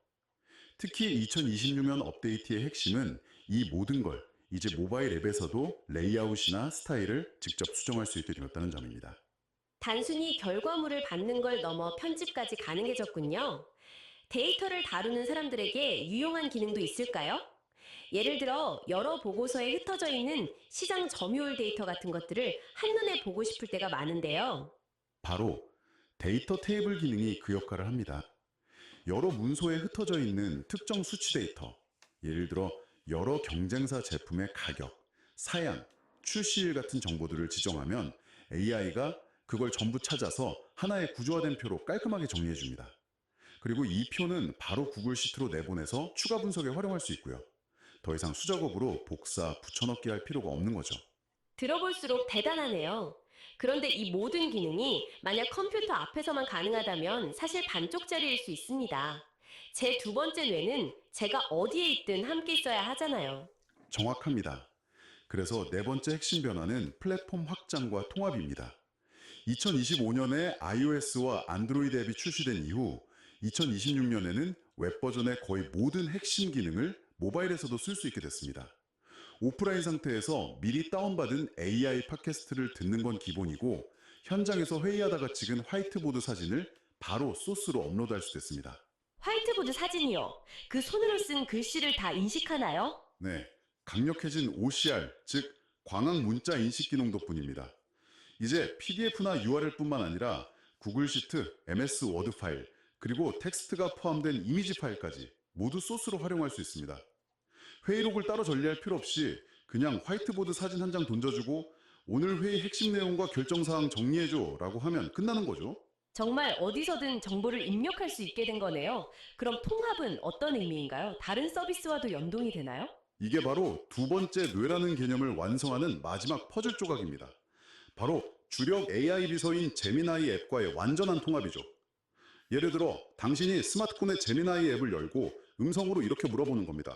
[SPEAKER 3] 특히 2026년 업데이트의 핵심은 이 모든 걸 이제 모바일 앱에서도 레이아웃이나 스타일을 직접 수정할 수 있게 되었다는 점입니다.
[SPEAKER 2] 단순히 결과물을 받는 걸 넘어 편집까지 가능해졌군요. 데이터를 다루는 사람들에게 유용한 기능도 있을까요? 예를 들어 여러 보고서에 흩어져 있는 시장 점유율 데이터 같은 것들을 한눈에 보고 싶을 때가 많은데요.
[SPEAKER 3] 바로 데이터 테이블 기능이 그 역할을 합니다. 여러 문서에 흩어져 있는 특정 수치 데이터, 예를 들어 여러 경쟁사 제품의 가격, 사양, 출시일 같은 정보들을 지정하면 AI가 그걸 전부 찾아서 하나의 구조화된 표로 깔끔하게 정리해 줍니다. 그리고 이 표는 바로 구글 시트로 내보내서 추가 분석에 활용할 수 있고요. 더 이상 수작업으로 복사, 붙여넣기 할 필요가 없는 거죠.
[SPEAKER 2] 들어볼수록 대단하네요. 그런데 이 모든 기능이 만약 컴퓨터 앞에서만 가능하다면 사실 반쪽짜리일 수 있습니다. 제 두 번째 뇌는 제가 어디에 있든 함께 있어야 하잖아요.
[SPEAKER 3] 정확합니다. 그래서 네 번째 핵심 변화는 플랫폼 확장과 통합입니다. 2025년에 iOS와 안드로이드 앱이 출시된 이후 2026년에는 웹 버전의 거의 모든 핵심 기능을 모바일에서도 쓸 수 있게 됐습니다. 오프라인 상태에서 미리 다운받은 AI 팟캐스트를 듣는 건 기본이고 현장에서 회의하다가 찍은 화이트보드 사진을 바로 소스로 업로드할 수 있습니다.
[SPEAKER 2] 화이트보드 사진이요. 그 손으로 쓴 글씨를 다 인식하나요?
[SPEAKER 3] 네, 강력해진 OCR, 즉 광학 문자 인식 기능 덕분입니다. 이제 PDF나 URL뿐만 아니라 구글 시트, MS 워드 파일, 그리고 텍스트가 포함된 이미지 파일까지 모두 소스로 활용할 수 있습니다. 회의록을 따로 전리할 필요 없이 그냥 화이트보드 사진 한 장 던져주고 오늘 회의 핵심 내용과 결정사항 정리해줘 라고 하면 끝나는 거죠.
[SPEAKER 2] 정말 어디서든 정보를 입력할 수 있게 된 거네요. 그럼 통합은 어떤 의미인가요? 다른 서비스와도 연동이 되나요?
[SPEAKER 3] 이게 바로 두 번째 뇌라는 개념을 완성하는 마지막 퍼즐 조각입니다. 바로 주력 AI 비서인 제미나이 앱과의 완전한 통합이죠. 예를 들어 당신이 스마트폰의 제미나이 앱을 열고 음성으로 이렇게 물어보는 겁니다.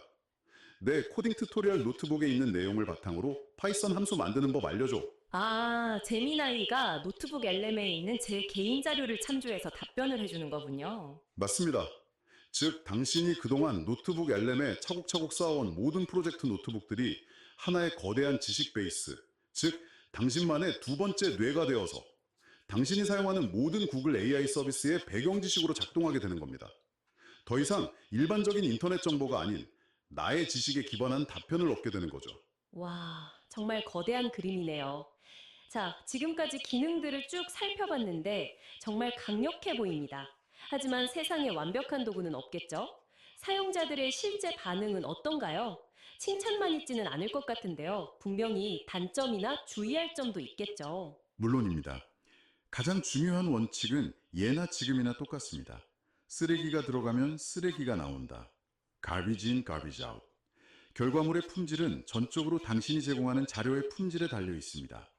[SPEAKER 3] 내 코딩 튜토리얼 노트북에 있는 내용을 바탕으로 파이썬 함수 만드는 법 알려줘
[SPEAKER 2] 아, 제미나이가 노트북 LM에 있는 제 개인 자료를 참조해서 답변을 해주는 거군요.
[SPEAKER 3] 맞습니다. 즉, 당신이 그동안 노트북 LM에 차곡차곡 쌓아온 모든 프로젝트 노트북들이 하나의 거대한 지식 베이스, 즉, 당신만의 두 번째 뇌가 되어서 당신이 사용하는 모든 구글 AI 서비스의 배경 지식으로 작동하게 되는 겁니다. 더 이상 일반적인 인터넷 정보가 아닌 나의 지식에 기반한 답변을 얻게 되는 거죠.
[SPEAKER 2] 와, 정말 거대한 그림이네요. 자, 지금까지 기능들을 쭉 살펴봤는데 정말 강력해 보입니다. 하지만 세상에 완벽한 도구는 없겠죠? 사용자들의 실제 반응은 어떤가요? 칭찬만 있지는 않을 것 같은데요. 분명히 단점이나 주의할 점도 있겠죠.
[SPEAKER 3] 물론입니다. 가장 중요한 원칙은 예나 지금이나 똑같습니다. 쓰레기가 들어가면 쓰레기가 나온다. Garbage in, garbage out. 결과물의 품질은 전적으로 당신이 제공하는 자료의 품질에 달려 있습니다.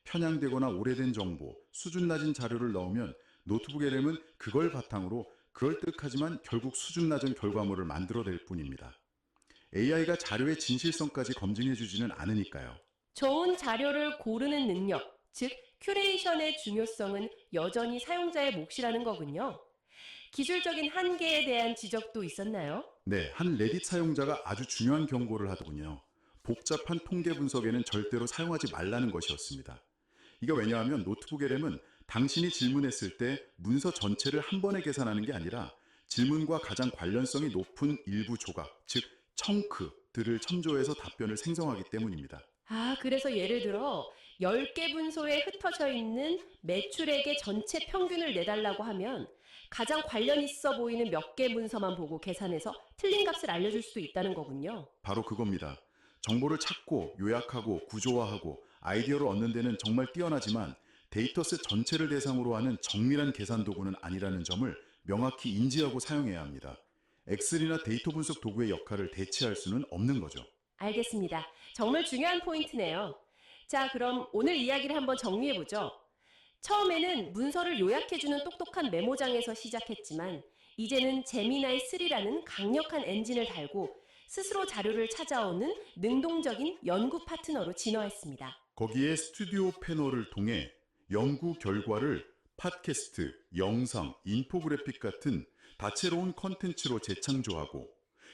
[SPEAKER 3] 편향되거나 오래된 정보, 수준 낮은 자료를 넣으면 노트북 LM은 그걸 바탕으로 그럴듯하지만 결국 수준 낮은 결과물을 만들어낼 뿐입니다. AI가 자료의 진실성까지 검증해주지는 않으니까요.
[SPEAKER 2] 좋은 자료를 고르는 능력, 즉 큐레이션의 중요성은 여전히 사용자의 몫이라는 거군요. 기술적인 한계에 대한 지적도 있었나요?
[SPEAKER 3] 네, 한 레딧 사용자가 아주 중요한 경고를 하더군요. 복잡한 통계 분석에는 절대로 사용하지 말라는 것이었습니다. 이게 왜냐하면 노트북 LM은 당신이 질문했을 때 문서 전체를 한 번에 계산하는 게 아니라 질문과 가장 관련성이 높은 일부 조각, 즉 청크들을 첨조해서 답변을 생성하기 때문입니다.
[SPEAKER 2] 아, 그래서 예를 들어 10개 분소에 흩어져 있는 매출액의 전체 평균을 내달라고 하면 가장 관련 있어 보이는 몇 개 문서만 보고 계산해서 틀린 값을 알려줄 수도 있다는 거군요.
[SPEAKER 3] 바로 그겁니다. 정보를 찾고 요약하고 구조화하고 아이디어를 얻는 데는 정말 뛰어나지만 데이터셋 전체를 대상으로 하는 정밀한 계산 도구는 아니라는 점을 명확히 인지하고 사용해야 합니다. 엑셀이나 데이터 분석 도구의 역할을 대체할 수는 없는 거죠.
[SPEAKER 2] 알겠습니다. 정말 중요한 포인트네요. 자, 그럼 오늘 이야기를 한번 정리해보죠. 처음에는 문서를 요약해주는 똑똑한 메모장에서 시작했지만 이제는 제미나이 3라는 강력한 엔진을 달고 스스로 자료를 찾아오는 능동적인 연구 파트너로 진화했습니다.
[SPEAKER 3] 거기에 스튜디오 패널을 통해 연구 결과를 팟캐스트, 영상, 인포그래픽 같은 다채로운 컨텐츠로 재창조하고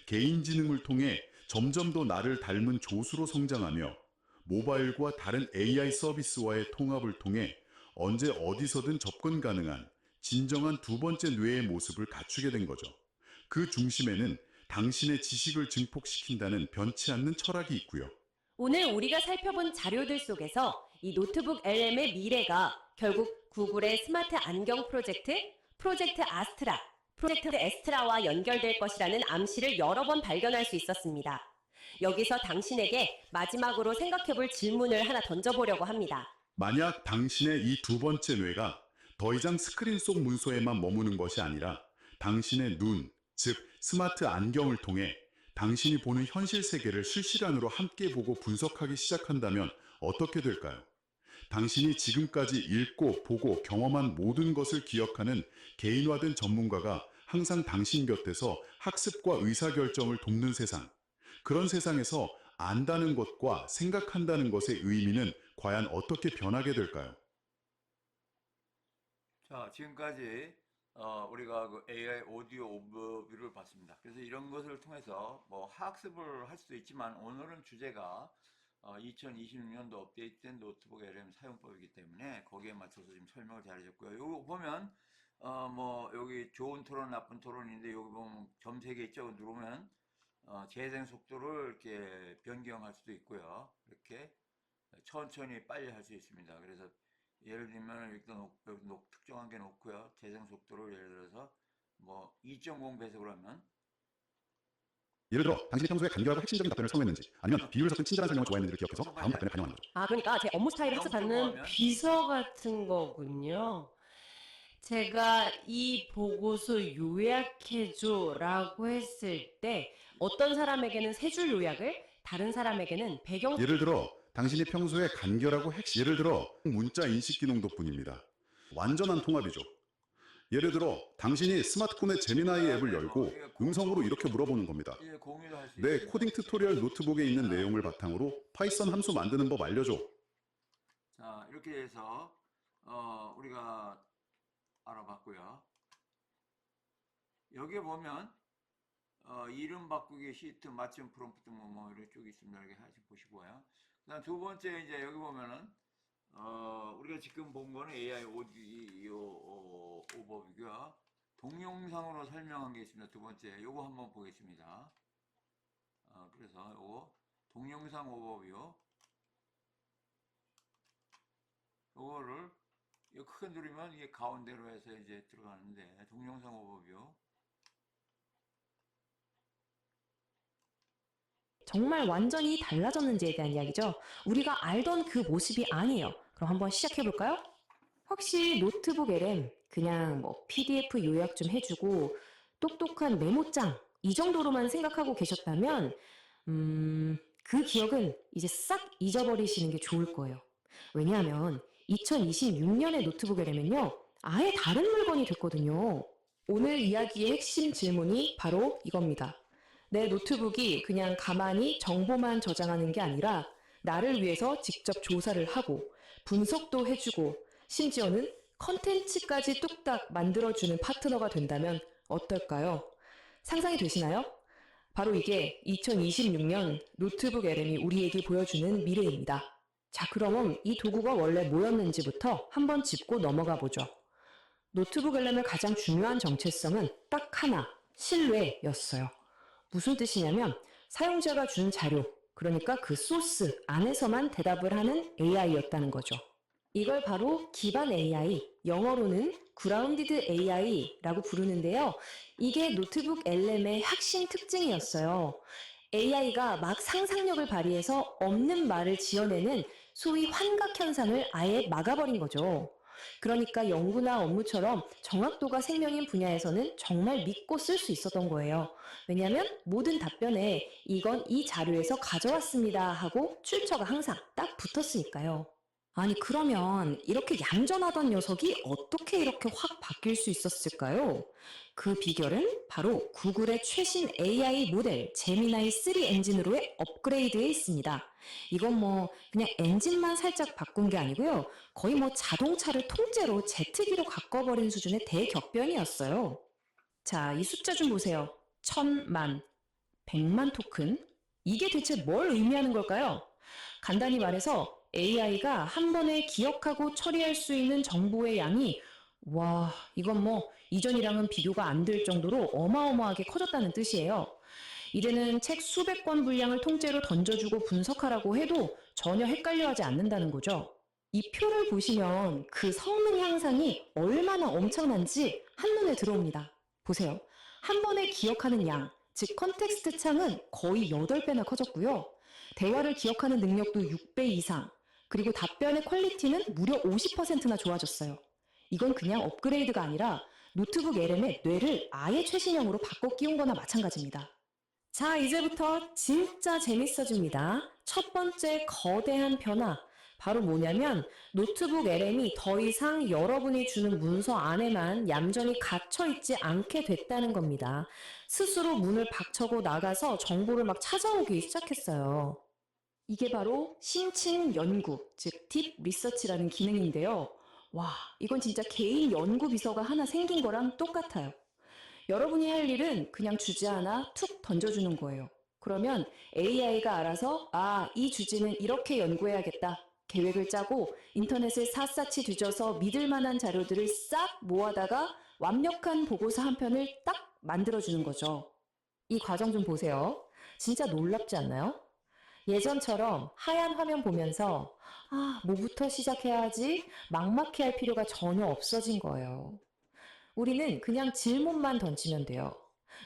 [SPEAKER 3] 개인 지능을 통해 점점 더 나를 닮은 조수로 성장하며 모바일과 다른 AI 서비스와의 통합을 통해 언제 어디서든 접근 가능한 진정한 두 번째 뇌의 모습을 갖추게 된 거죠. 그 중심에는 당신의 지식을 증폭시킨다는 변치 않는 철학이 있고요.
[SPEAKER 2] 오늘 우리가 살펴본 자료들 속에서 이 노트북 LM의 미래가 결국 구글의 스마트 안경 프로젝트 아스트라, 프로젝트 에스트라와 연결될 것이라는 암시를 여러 번 발견할 수 있었습니다. 여기서 당신에게 마지막으로 생각해볼 질문을 하나 던져보려고 합니다.
[SPEAKER 3] 만약 당신의 이 두 번째 뇌가 더 이상 스크린 속 문서에만 머무는 것이 아니라 당신의 눈, 즉 스마트 안경을 통해 당신이 보는 현실 세계를 실시간으로 함께 보고 분석하기 시작한다면 어떻게 될까요? 당신이 지금까지 읽고 보고 경험한 모든 것을 기억하는 개인화된 전문가가 항상 당신 곁에서 학습과 의사결정을 돕는 세상. 그런 세상에서 안다는 것과 생각한다는 것의 의미는 과연 어떻게 변하게 될까요?
[SPEAKER 1] 자, 지금까지 우리가 그 AI 오디오 오버뷰를 봤습니다. 그래서 이런 것을 통해서 뭐 학습을 할 수도 있지만 오늘은 주제가 2026년도 업데이트된 노트북 LM 사용법이기 때문에 거기에 맞춰서 지금 설명을 잘 해줬고요. 요거 보면 뭐 여기 좋은 토론, 나쁜 토론인데 여기 보면 점 3개 있죠. 누르면 재생 속도를 이렇게 변경할 수도 있고요. 이렇게 천천히 빨리 할 수 있습니다. 그래서 예를 들면 일단 여기 특정한 게 놓고요. 재생 속도를 예를 들어서 뭐 2.0배속으로 하면
[SPEAKER 3] 예를 들어 당신이 평소에 간결하고 핵심적인 답변을 사용했는지 아니면 비율 섞은 친절한 설명을 좋아했는지를 기억해서 다음 답변을 반영하는 거죠.
[SPEAKER 2] 아, 그러니까 제 업무 스타일을 학습하는
[SPEAKER 1] 0.5하면
[SPEAKER 2] 비서 같은 거군요. 제가 이 보고서 요약해줘라고 했을 때 어떤 사람에게는 세 줄 요약을, 다른 사람에게는 배경
[SPEAKER 3] 예를 들어 당신이 평소에 간결하고 예를 들어 문자 인식 기능 덕분입니다. 완전한 통합이죠. 예를 들어 당신이 스마트폰의 제미나이 앱을 열고 음성으로 이렇게 물어보는 겁니다.
[SPEAKER 1] 이제 공유도 할 수
[SPEAKER 3] 내 코딩 튜토리얼 노트북에 있는 내용을 바탕으로 파이썬 함수 만드는 법 알려줘.
[SPEAKER 1] 자, 이렇게 해서 우리가 알아봤고요. 여기에 보면 이름 바꾸기 시트 맞춤 프롬프트 뭐 이런 쪽이 있습니다. 이렇게 하시 보시고요. 그다음 두 번째 이제 여기 보면은 우리가 지금 본 거는 AI 오디오 오버뷰고요. 동영상으로 설명한 게 있습니다. 두 번째 요거 한번 보겠습니다. 그래서 요거 동영상 오버뷰 요거를 이거 크게 누르면 이게 가운데로 해서 이제 들어가는데 동영상 오버뷰
[SPEAKER 5] 정말 완전히 달라졌는지에 대한 이야기죠. 우리가 알던 그 모습이 아니에요. 그럼 한번 시작해 볼까요? 혹시 노트북 LM 그냥 뭐 PDF 요약 좀 해주고 똑똑한 메모장 이 정도로만 생각하고 계셨다면 그 기억은 이제 싹 잊어버리시는 게 좋을 거예요. 왜냐하면 2026년의 노트북 LM은요 아예 다른 물건이 됐거든요. 오늘 이야기의 핵심 질문이 바로 이겁니다. 내 노트북이 그냥 가만히 정보만 저장하는 게 아니라 나를 위해서 직접 조사를 하고 분석도 해주고 심지어는 컨텐츠까지 뚝딱 만들어주는 파트너가 된다면 어떨까요? 상상이 되시나요? 바로 이게 2026년 노트북 LM이 우리에게 보여주는 미래입니다. 자, 그럼 이 도구가 원래 뭐였는지부터 한번 짚고 넘어가 보죠. 노트북 LM의 가장 중요한 정체성은 딱 하나, 신뢰였어요. 무슨 뜻이냐면 사용자가 준 자료, 그러니까 그 소스 안에서만 대답을 하는 AI였다는 거죠. 이걸 바로 기반 AI, 영어로는 Grounded AI라고 부르는데요. 이게 노트북 LM의 핵심 특징이었어요. AI가 막 상상력을 발휘해서 없는 말을 지어내는 소위 환각 현상을 아예 막아버린 거죠. 그러니까 연구나 업무처럼 정확도가 생명인 분야에서는 정말 믿고 쓸 수 있었던 거예요. 왜냐하면 모든 답변에 이건 이 자료에서 가져왔습니다 하고 출처가 항상 딱 붙었으니까요. 아니 그러면 이렇게 얌전하던 녀석이 어떻게 이렇게 확 바뀔 수 있었을까요? 그 비결은 바로 구글의 최신 AI 모델 제미나이 3 엔진으로의 업그레이드에 있습니다. 이건 뭐 그냥 엔진만 살짝 바꾼 게 아니고요. 거의 뭐 자동차를 통째로 제트기로 바꿔버린 수준의 대격변이었어요. 자, 이 숫자 좀 보세요. 1000만, 100만 토큰? 이게 대체 뭘 의미하는 걸까요? 간단히 말해서 AI가 한 번에 기억하고 처리할 수 있는 정보의 양이 와, 이건 뭐 이전이랑은 비교가 안 될 정도로 어마어마하게 커졌다는 뜻이에요. 이제는 책 수백 권 분량을 통째로 던져주고 분석하라고 해도 전혀 헷갈려하지 않는다는 거죠. 이 표를 보시면 그 성능 향상이 얼마나 엄청난지 한눈에 들어옵니다. 보세요. 한 번에 기억하는 양, 즉 컨텍스트 창은 거의 8배나 커졌고요. 대화를 기억하는 능력도 6배 이상, 그리고 답변의 퀄리티는 무려 50%나 좋아졌어요. 이건 그냥 업그레이드가 아니라 노트북 LM의 뇌를 아예 최신형으로 바꿔 끼운 거나 마찬가지입니다. 자, 이제부터 진짜 재밌어집니다. 첫 번째 거대한 변화. 바로 뭐냐면 노트북 LM이 더 이상 여러분이 주는 문서 안에만 얌전히 갇혀 있지 않게 됐다는 겁니다. 스스로 문을 박차고 나가서 정보를 막 찾아오기 시작했어요. 이게 바로 심층 연구, 즉 딥 리서치라는 기능인데요. 와, 이건 진짜 개인 연구 비서가 하나 생긴 거랑 똑같아요. 여러분이 할 일은 그냥 주제 하나 툭 던져주는 거예요. 그러면 AI가 알아서 이 주제는 이렇게 연구해야겠다. 계획을 짜고 인터넷을 샅샅이 뒤져서 믿을 만한 자료들을 싹 모아다가 완벽한 보고서 한 편을 딱 만들어주는 거죠. 이 과정 좀 보세요. 진짜 놀랍지 않나요? 예전처럼 하얀 화면 보면서 뭐부터 시작해야 하지? 막막해 할 필요가 전혀 없어진 거예요. 우리는 그냥 질문만 던지면 돼요.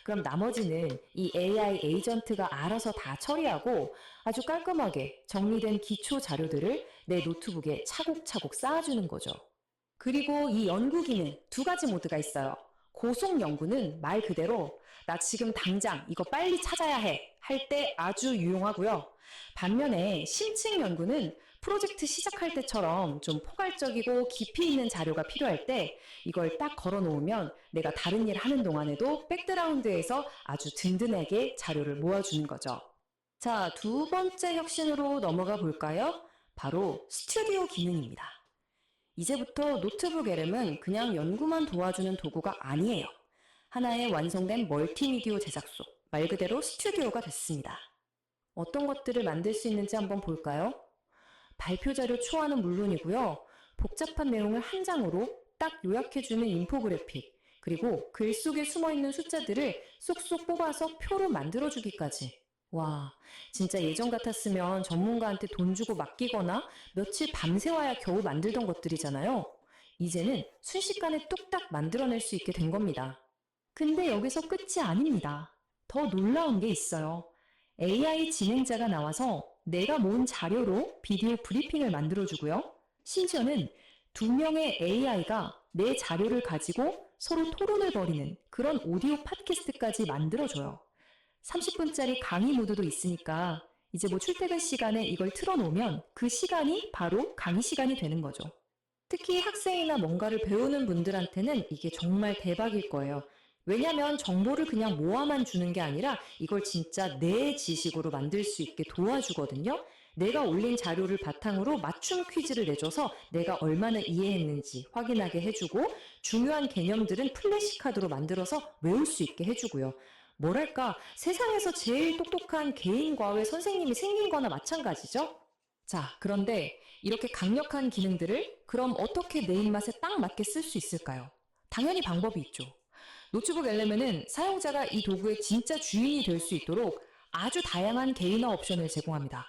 [SPEAKER 5] 그럼 나머지는 이 AI 에이전트가 알아서 다 처리하고 아주 깔끔하게 정리된 기초 자료들을 내 노트북에 차곡차곡 쌓아주는 거죠. 그리고 이 연구기는 2가지 모드가 있어요. 고속 연구는 말 그대로 나 지금 당장 이거 빨리 찾아야 해 할 때 아주 유용하고요. 반면에 심층 연구는 프로젝트 시작할 때처럼 좀 포괄적이고 깊이 있는 자료가 필요할 때 이걸 딱 걸어 놓으면 내가 다른 일 하는 동안에도 백그라운드에서 아주 든든하게 자료를 모아주는 거죠. 자, 두 번째 혁신으로 넘어가 볼까요? 바로 스튜디오 기능입니다. 이제부터 노트북 LM은 그냥 연구만 도와주는 도구가 아니에요. 하나의 완성된 멀티미디어 제작소, 말 그대로 스튜디오가 됐습니다. 어떤 것들을 만들 수 있는지 한번 볼까요? 발표 자료 초안은 물론이고요. 복잡한 내용을 한 장으로 딱 요약해주는 인포그래픽, 그리고 글 속에 숨어있는 숫자들을 쏙쏙 뽑아서 표로 만들어주기까지. 와, 진짜 예전 같았으면 전문가한테 돈 주고 맡기거나 며칠 밤새와야 겨우 만들던 것들이잖아요. 이제는 순식간에 뚝딱 만들어낼 수 있게 된 겁니다. 근데 여기서 끝이 아닙니다. 더 놀라운 게 있어요. AI 진행자가 나와서 내가 모은 자료로 비디오 브리핑을 만들어주고요. 심지어는 두 명의 AI가 내 자료를 가지고 서로 토론을 벌이는 그런 오디오 팟캐스트까지 만들어줘요. 30분짜리 강의 모드도 있으니까 이제 뭐 출퇴근 시간에 이걸 틀어놓으면 그 시간이 바로 강의 시간이 되는 거죠. 특히 학생이나 뭔가를 배우는 분들한테는 이게 정말 대박일 거예요. 왜냐면 정보를 그냥 모아만 주는 게 아니라 이걸 진짜 내 지식으로 만들 수 있게 도와주거든요. 내가 올린 자료를 바탕으로 맞춤 퀴즈를 내줘서 내가 얼마나 이해했는지 확인하게 해주고 중요한 개념들은 플래시카드로 만들어서 외울 수 있게 해주고요. 뭐랄까 세상에서 제일 똑똑한 개인 과외 선생님이 생긴 거나 마찬가지죠? 자, 그런데 이렇게 강력한 기능들을 그럼 어떻게 내 입맛에 딱 맞게 쓸 수 있을까요? 당연히 방법이 있죠. 노트북 엘레멘은 사용자가 이 도구의 진짜 주인이 될 수 있도록 아주 다양한 개인화 옵션을 제공합니다.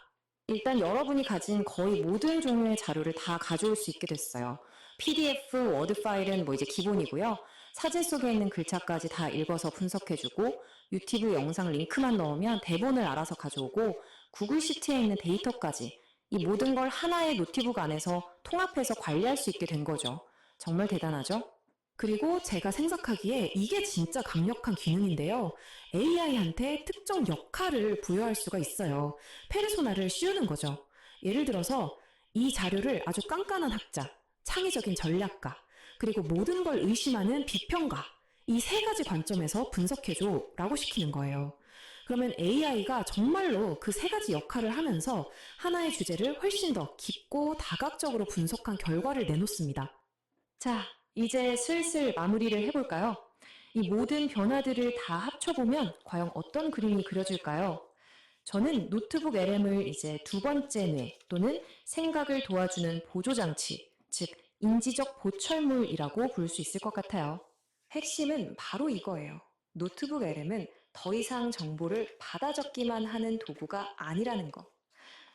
[SPEAKER 5] 일단 여러분이 가진 거의 모든 종류의 자료를 다 가져올 수 있게 됐어요. PDF, 워드 파일은 뭐 이제 기본이고요. 사진 속에 있는 글자까지 다 읽어서 분석해주고 유튜브 영상 링크만 넣으면 대본을 알아서 가져오고 구글 시트에 있는 데이터까지 이 모든 걸 하나의 노트북 안에서 통합해서 관리할 수 있게 된 거죠. 정말 대단하죠? 그리고 제가 생각하기에 이게 진짜 강력한 기능인데요. AI한테 특정 역할을 부여할 수가 있어요. 페르소나를 씌우는 거죠. 예를 들어서 이 자료를 아주 깐깐한 학자, 창의적인 전략가, 그리고 모든 걸 의심하는 비평가, 이 세 가지 관점에서 분석해줘 라고 시키는 거예요. 그러면 AI가 정말로 그 세 가지 역할을 하면서 하나의 주제를 훨씬 더 깊고 다각적으로 분석한 결과를 내놓습니다. 자, 이제 슬슬 마무리를 해볼까요? 이 모든 변화들을 다 합쳐보면 과연 어떤 그림이 그려질까요? 저는 노트북 LM을 이제 두 번째 뇌 또는 생각을 도와주는 보조장치, 즉 인지적 보철물이라고 부를 수 있을 것 같아요. 핵심은 바로 이거예요. 노트북 LM은 더 이상 정보를 받아 적기만 하는 도구가 아니라는 거.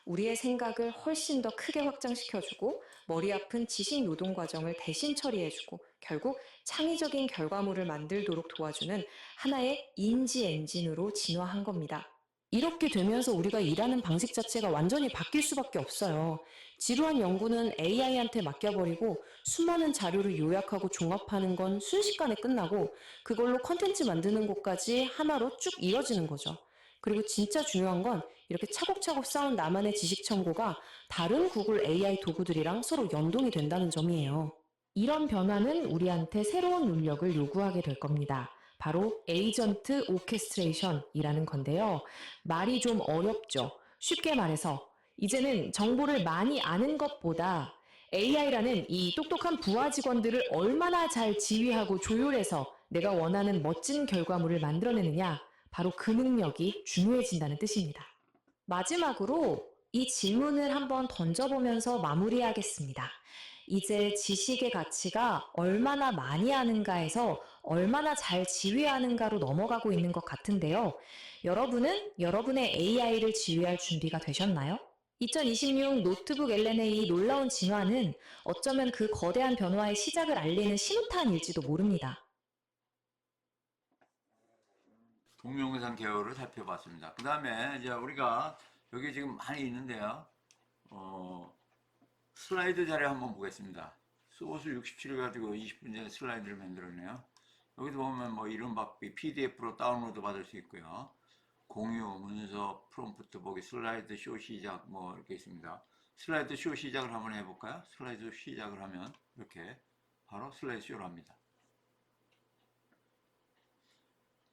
[SPEAKER 5] 우리의 생각을 훨씬 더 크게 확장시켜주고 머리 아픈 지식 노동 과정을 대신 처리해주고 결국 창의적인 결과물을 만들도록 도와주는 하나의 인지 엔진으로 진화한 겁니다. 이렇게 되면서 우리가 일하는 방식 자체가 완전히 바뀔 수밖에 없어요. 지루한 연구는 AI한테 맡겨버리고 수많은 자료를 요약하고 종합하는 건 순식간에 끝나고 그걸로 컨텐츠 만드는 것까지 하나로 쭉 이어지는 거죠. 그리고 진짜 중요한 건 이렇게 차곡차곡 쌓은 나만의 지식 청구가 다른 구글 AI 도구들이랑 서로 연동이 된다는 점이에요. 이런 변화는 우리한테 새로운 능력을 요구하게 될 겁니다. 바로 에이전트 오케스트레이션이라는 건데요. 말이 좀 어렵죠. 쉽게 말해서 이제는 정보를 많이 아는 것보다 AI라는 이 똑똑한 부하 직원들을 얼마나 잘 지휘하고 조율해서 내가 원하는 멋진 결과물을 만들어내느냐, 바로 그 능력이 중요해진다는 뜻입니다. 마지막으로 이 질문을 한번 던져보면서 마무리하겠습니다. 이제 지식의 가치가 얼마나 많이 아는가에서 얼마나 잘 지휘하는가로 넘어가고 있는 것 같은데요. 여러분은 여러분의 AI를 지휘할 준비가 되셨나요? 2026 노트북 LN의 놀라운 진화는 어쩌면 그 거대한 변화의 시작을 알리는 신호탄일지도 모릅니다.
[SPEAKER 1] 동영상 개요를 살펴봤습니다. 그 다음에 이제 우리가 여기 지금 많이 있는데요. 슬라이드 자료 한번 보겠습니다. 소스 67을 가지고 20분 전에 슬라이드를 만들었네요. 여기도 보면 뭐 이름 받기, PDF로 다운로드 받을 수 있고요. 공유, 문서, 프롬프트 보기, 슬라이드 쇼 시작 뭐 이렇게 있습니다. 슬라이드 쇼 시작을 한번 해볼까요? 슬라이드 쇼 시작을 하면 이렇게 바로 슬라이드 쇼를 합니다.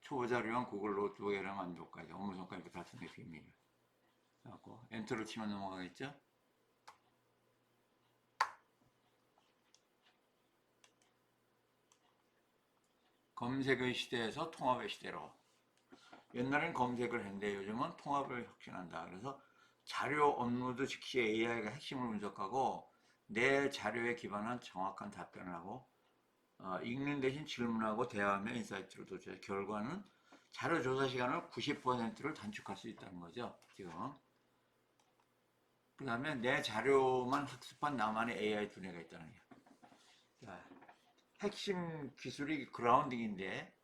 [SPEAKER 1] 초보 자료랑 구글 노트북이랑 만족까지 업무 성과를 달성의 비밀. 그래갖고 엔터를 치면 넘어가겠죠? 검색의 시대에서 통합의 시대로. 옛날엔 검색을 했는데 요즘은 통합을 혁신한다. 그래서 자료 업로드 즉시 AI가 핵심을 분석하고 내 자료에 기반한 정확한 답변을 하고 읽는 대신 질문하고 대화하며 인사이트로 도출해 결과는 자료 조사 시간을 90%를 단축할 수 있다는 거죠. 지금. 그 다음에 내 자료만 학습한 나만의 AI 두뇌가 있다는 거예요. 자, 핵심 기술이 그라운딩인데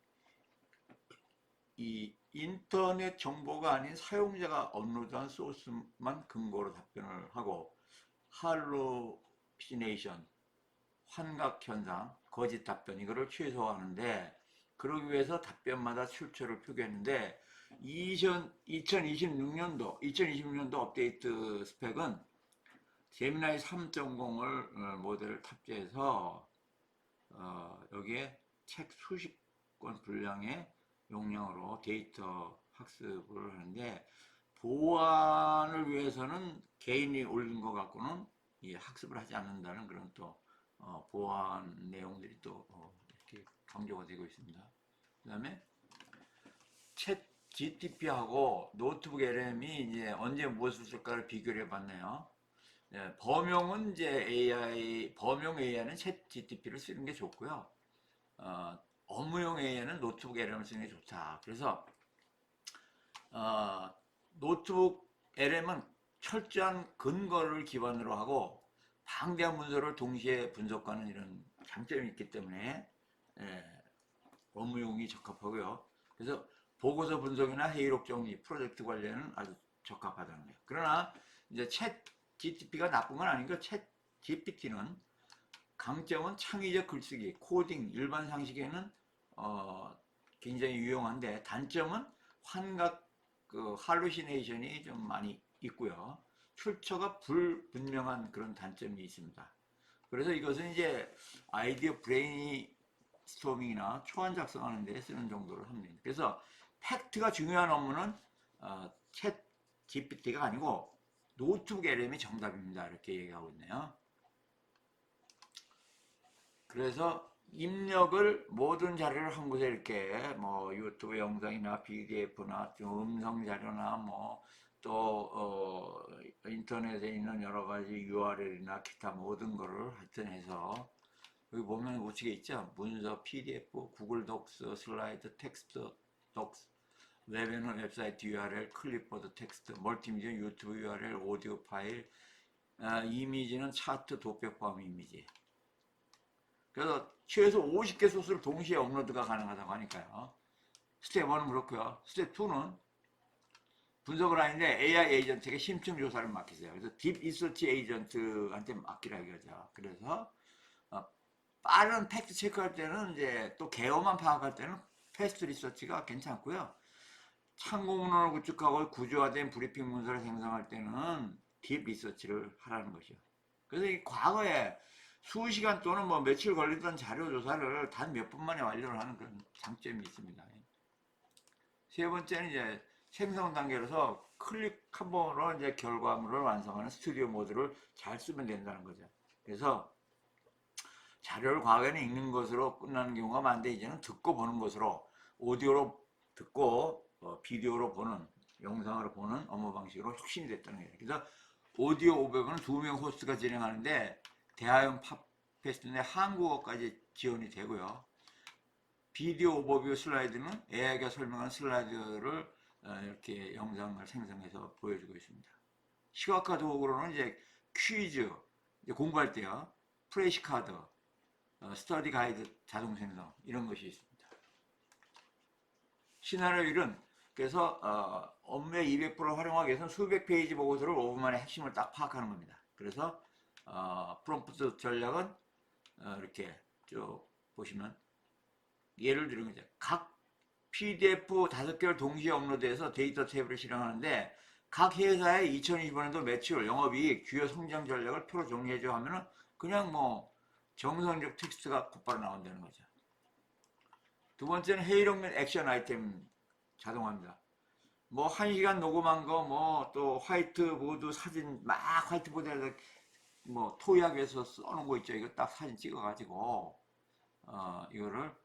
[SPEAKER 1] 이 인터넷 정보가 아닌 사용자가 업로드한 소스만 근거로 답변을 하고 할루시네이션, 환각현상, 거짓 답변 이거를 최소화하는데 그러기 위해서 답변마다 출처를 표기했는데 2026년도 업데이트 스펙은 제미나이 3.0을 모델을 탑재해서 여기에 책 수십 권 분량의 용량으로 데이터 학습을 하는데 보안을 위해서는 개인이 올린 것 갖고는 이 학습을 하지 않는다는 그런 또 보안 내용들이 또 이렇게 강조가 되고 있습니다. 그 다음에 챗 GTP하고 노트북 LM이 이제 언제 무엇을 쓸까를 비교를 해봤네요. 네, 범용 AI는 챗 GTP를 쓰는 게 좋고요. 업무용 AI는 노트북 LM을 쓰는 게 좋다. 그래서 노트북 LM은 철저한 근거를 기반으로 하고 방대한 문서를 동시에 분석하는 이런 장점이 있기 때문에 업무용이 적합하고요. 그래서 보고서 분석이나 회의록 정리, 프로젝트 관리에는 아주 적합하다는 거예요. 그러나 이제 챗 GTP가 나쁜 건 아닌 거. 챗 GPT는 강점은 창의적 글쓰기, 코딩, 일반 상식에는 굉장히 유용한데 단점은 환각 할루시네이션이 좀 많이 있고요. 출처가 불분명한 그런 단점이 있습니다. 그래서 이것은 이제 아이디어 브레인스토밍이나 초안 작성하는 데 쓰는 정도를 합니다. 그래서 팩트가 중요한 업무는 챗 GPT가 아니고 노트북 LM이 정답입니다. 이렇게 얘기하고 있네요. 그래서 입력을 모든 자료를 한 곳에 이렇게 뭐 유튜브 영상이나 PDF나 음성 자료나 뭐 또 인터넷에 있는 여러 가지 URL이나 기타 모든 거를 하여튼 해서 여기 보면 우측에 있죠. 문서, PDF, 구글 독스, 슬라이드, 텍스트, 독스, 웹에는 웹사이트 URL, 클립보드 텍스트, 멀티미디어 유튜브 URL, 오디오 파일, 이미지는 차트, 도표 포함 이미지. 그래서 최소 50개 소스를 동시에 업로드가 가능하다고 하니까요. 스텝 1은 그렇고요. 스텝 2는 분석을 하는데 AI 에이전트에게 심층 조사를 맡기세요. 그래서 딥 리서치 에이전트한테 맡기라 이거죠. 그래서 빠른 팩트 체크할 때는 이제 또 개요만 파악할 때는 패스트 리서치가 괜찮고요. 참고 문헌을 구축하고 구조화된 브리핑 문서를 생성할 때는 딥 리서치를 하라는 것이죠. 그래서 이 과거에 수시간 또는 뭐 며칠 걸리던 자료 조사를 단 몇 분 만에 완료를 하는 그런 장점이 있습니다. 세 번째는 이제 생성 단계로서 클릭 한 번으로 이제 결과물을 완성하는 스튜디오 모드를 잘 쓰면 된다는 거죠. 그래서 자료를 과거에는 읽는 것으로 끝나는 경우가 많은데 이제는 듣고 보는 것으로 오디오로 듣고 비디오로 보는 영상으로 보는 업무 방식으로 혁신이 됐다는 거예요. 그래서 오디오 오버뷰는 2명 호스트가 진행하는데 대화형 팟캐스트인데 한국어까지 지원이 되고요. 비디오 오버뷰 슬라이드는 AI가 설명한 슬라이드를 이렇게 영상을 생성해서 보여주고 있습니다. 시각화 도구로는 이제 퀴즈, 이제 공부할 때요. 프레시 카드, 스터디 가이드 자동 생성 이런 것이 있습니다. 시나리오 1은 그래서 업무의 200% 활용하기 위해서는 수백 페이지 보고서를 5분 만에 핵심을 딱 파악하는 겁니다. 그래서 프롬프트 전략은 이렇게 쭉 보시면 예를 들면 이제 각 PDF 5개를 동시에 업로드해서 데이터 탭을 실행하는데 각 회사의 2025년도 매출, 영업이익, 주요 성장 전략을 표로 정리해줘 하면은 그냥 뭐 정성적 텍스트가 곧바로 나온다는 거죠. 두 번째는 회의록 및 액션 아이템 자동화입니다. 뭐 1시간 녹음한 거 뭐 또 화이트보드 사진 막 화이트보드에서 뭐 토약에서 써놓은 거 있죠. 이거 딱 사진 찍어가지고 이거를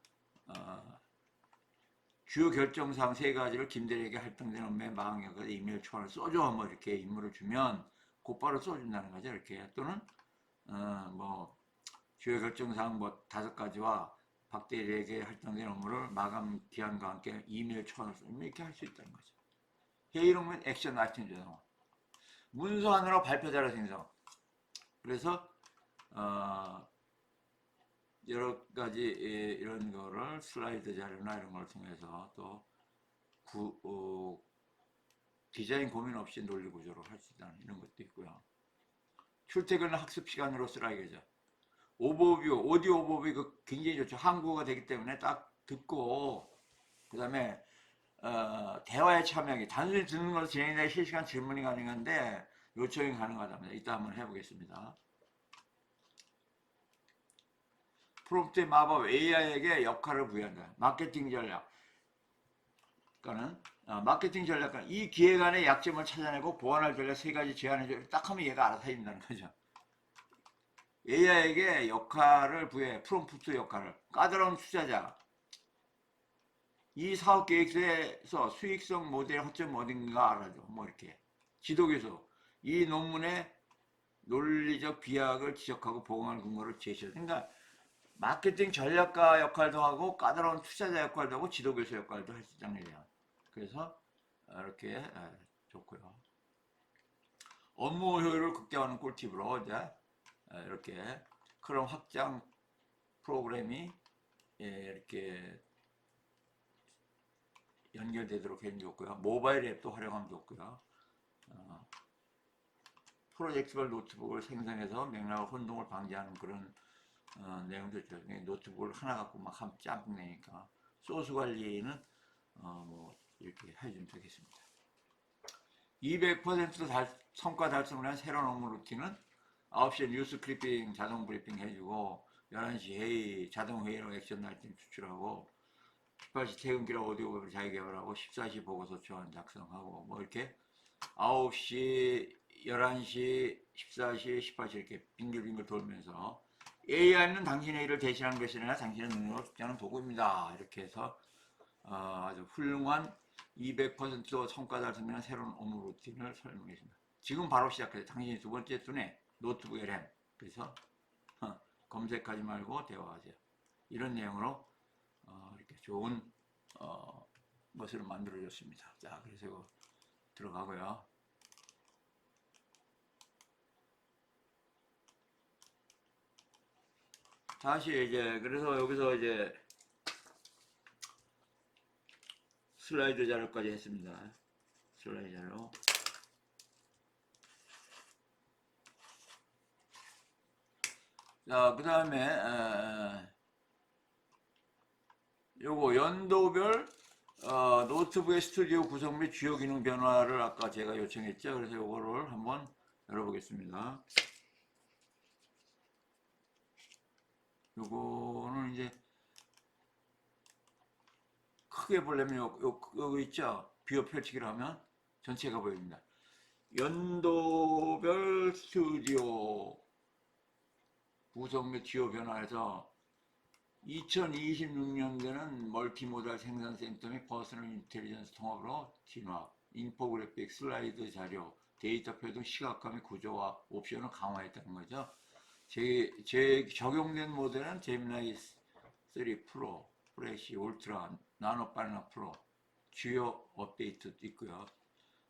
[SPEAKER 1] 주요 결정사항 3가지를 김대리에게 할당된 업무에 마감까지 이메일 초안을 써줘. 뭐 이렇게 임무를 주면 곧바로 써준다는 거죠. 이렇게. 또는 뭐 주요 결정사항 뭐 5가지와 박 대리에게 할당된 업무를 마감 기한과 함께 이메일 초안을 써주면 이렇게 할 수 있다는 거죠. 회의록 및 액션 아이템 제공. 문서안으로 발표 자료 생성. 그래서 여러 가지 이런 거를 슬라이드 자료나 이런 걸 통해서 또 디자인 고민 없이 논리 구조로 할 수 있다는 이런 것도 있고요. 출퇴근 학습 시간으로 쓰라 이거죠. 오버뷰, 오디오 오버뷰 굉장히 좋죠. 한국어가 되기 때문에 딱 듣고 그 다음에 대화에 참여하기. 단순히 듣는 걸로 진행되는 실시간 질문이 가능한데 요청이 가능하답니다. 이따 한번 해보겠습니다. 프롬프트의 마법 AI에게 역할을 부여한다. 마케팅 전략. 그러니까는 마케팅 전략가는 이 기획안의 약점을 찾아내고 보완할 전략 3가지 제안해줘. 딱 하면 얘가 알아서 해준다는 거죠. AI에게 역할을 부여해. 프롬프트 역할을. 까다로운 투자자. 이 사업 계획서에서 수익성 모델 허점 어딘가 알아줘. 뭐 이렇게. 지도교수. 이 논문의 논리적 비약을 지적하고 보강할 근거를 제시해. 그러니까 마케팅 전략가 역할도 하고 까다로운 투자자 역할도 하고 지도교수 역할도 할 수 있다는 얘기예요. 그래서 이렇게 좋고요. 업무 효율을 극대화하는 꿀팁으로 이제 이렇게 그런 확장 프로그램이 이렇게 연결되도록 해주면 좋고요. 모바일 앱도 활용하면 좋고요. 프로젝트별 노트북을 생성해서 맥락을 혼동을 방지하는 그런 내용도 있죠. 노트북을 하나 갖고 막 한 짬뽕 내니까 소스 관리는 뭐 이렇게 해주면 되겠습니다. 200% 성과 달성을 한 새로운 업무 루틴은 9시에 뉴스 클리핑 자동 브리핑 해주고 11시 회의 자동 회의로 액션 아이템 추출하고 18시 퇴근기로 오디오를 자기개발하고 14시 보고서 초안 작성하고 뭐 이렇게 9시, 11시, 14시, 18시 이렇게 빙글빙글 돌면서 AI는 당신의 일을 대신하는 것이 아니라 당신의 능력을 측정하는 도구입니다. 이렇게 해서 아주 훌륭한 200% 성과 달성하는 새로운 업무 루틴을 설명했습니다. 지금 바로 시작해서 당신이 2번째 뚜네 노트북에 램. 그래서 검색하지 말고 대화하세요. 이런 내용으로 이렇게 좋은 것을 만들어줬습니다. 자, 그래서 이거 들어가고요. 다시 이제 그래서 여기서 이제 슬라이드 자료까지 했습니다. 슬라이드 자료. 자, 그 다음에 요거 연도별 노트북의 스튜디오 구성 및 주요 기능 변화를 아까 제가 요청했죠. 그래서 요거를 한번 열어보겠습니다. 요거는 이제 크게 보려면 요거 있죠. 비교 펼치기를 하면 전체가 보입니다. 연도별 스튜디오 구성 및 주요 변화에서 2026년도는 멀티모달 생산센터 및 퍼스널 인텔리전스 통합으로 진화, 인포그래픽, 슬라이드 자료, 데이터표 등 시각화 및 구조화 옵션을 강화했다는 거죠. 제 적용된 모델은 제미나이 3 프로, 프레시, 울트라, 나노 바나나 프로, 주요 업데이트 있고요.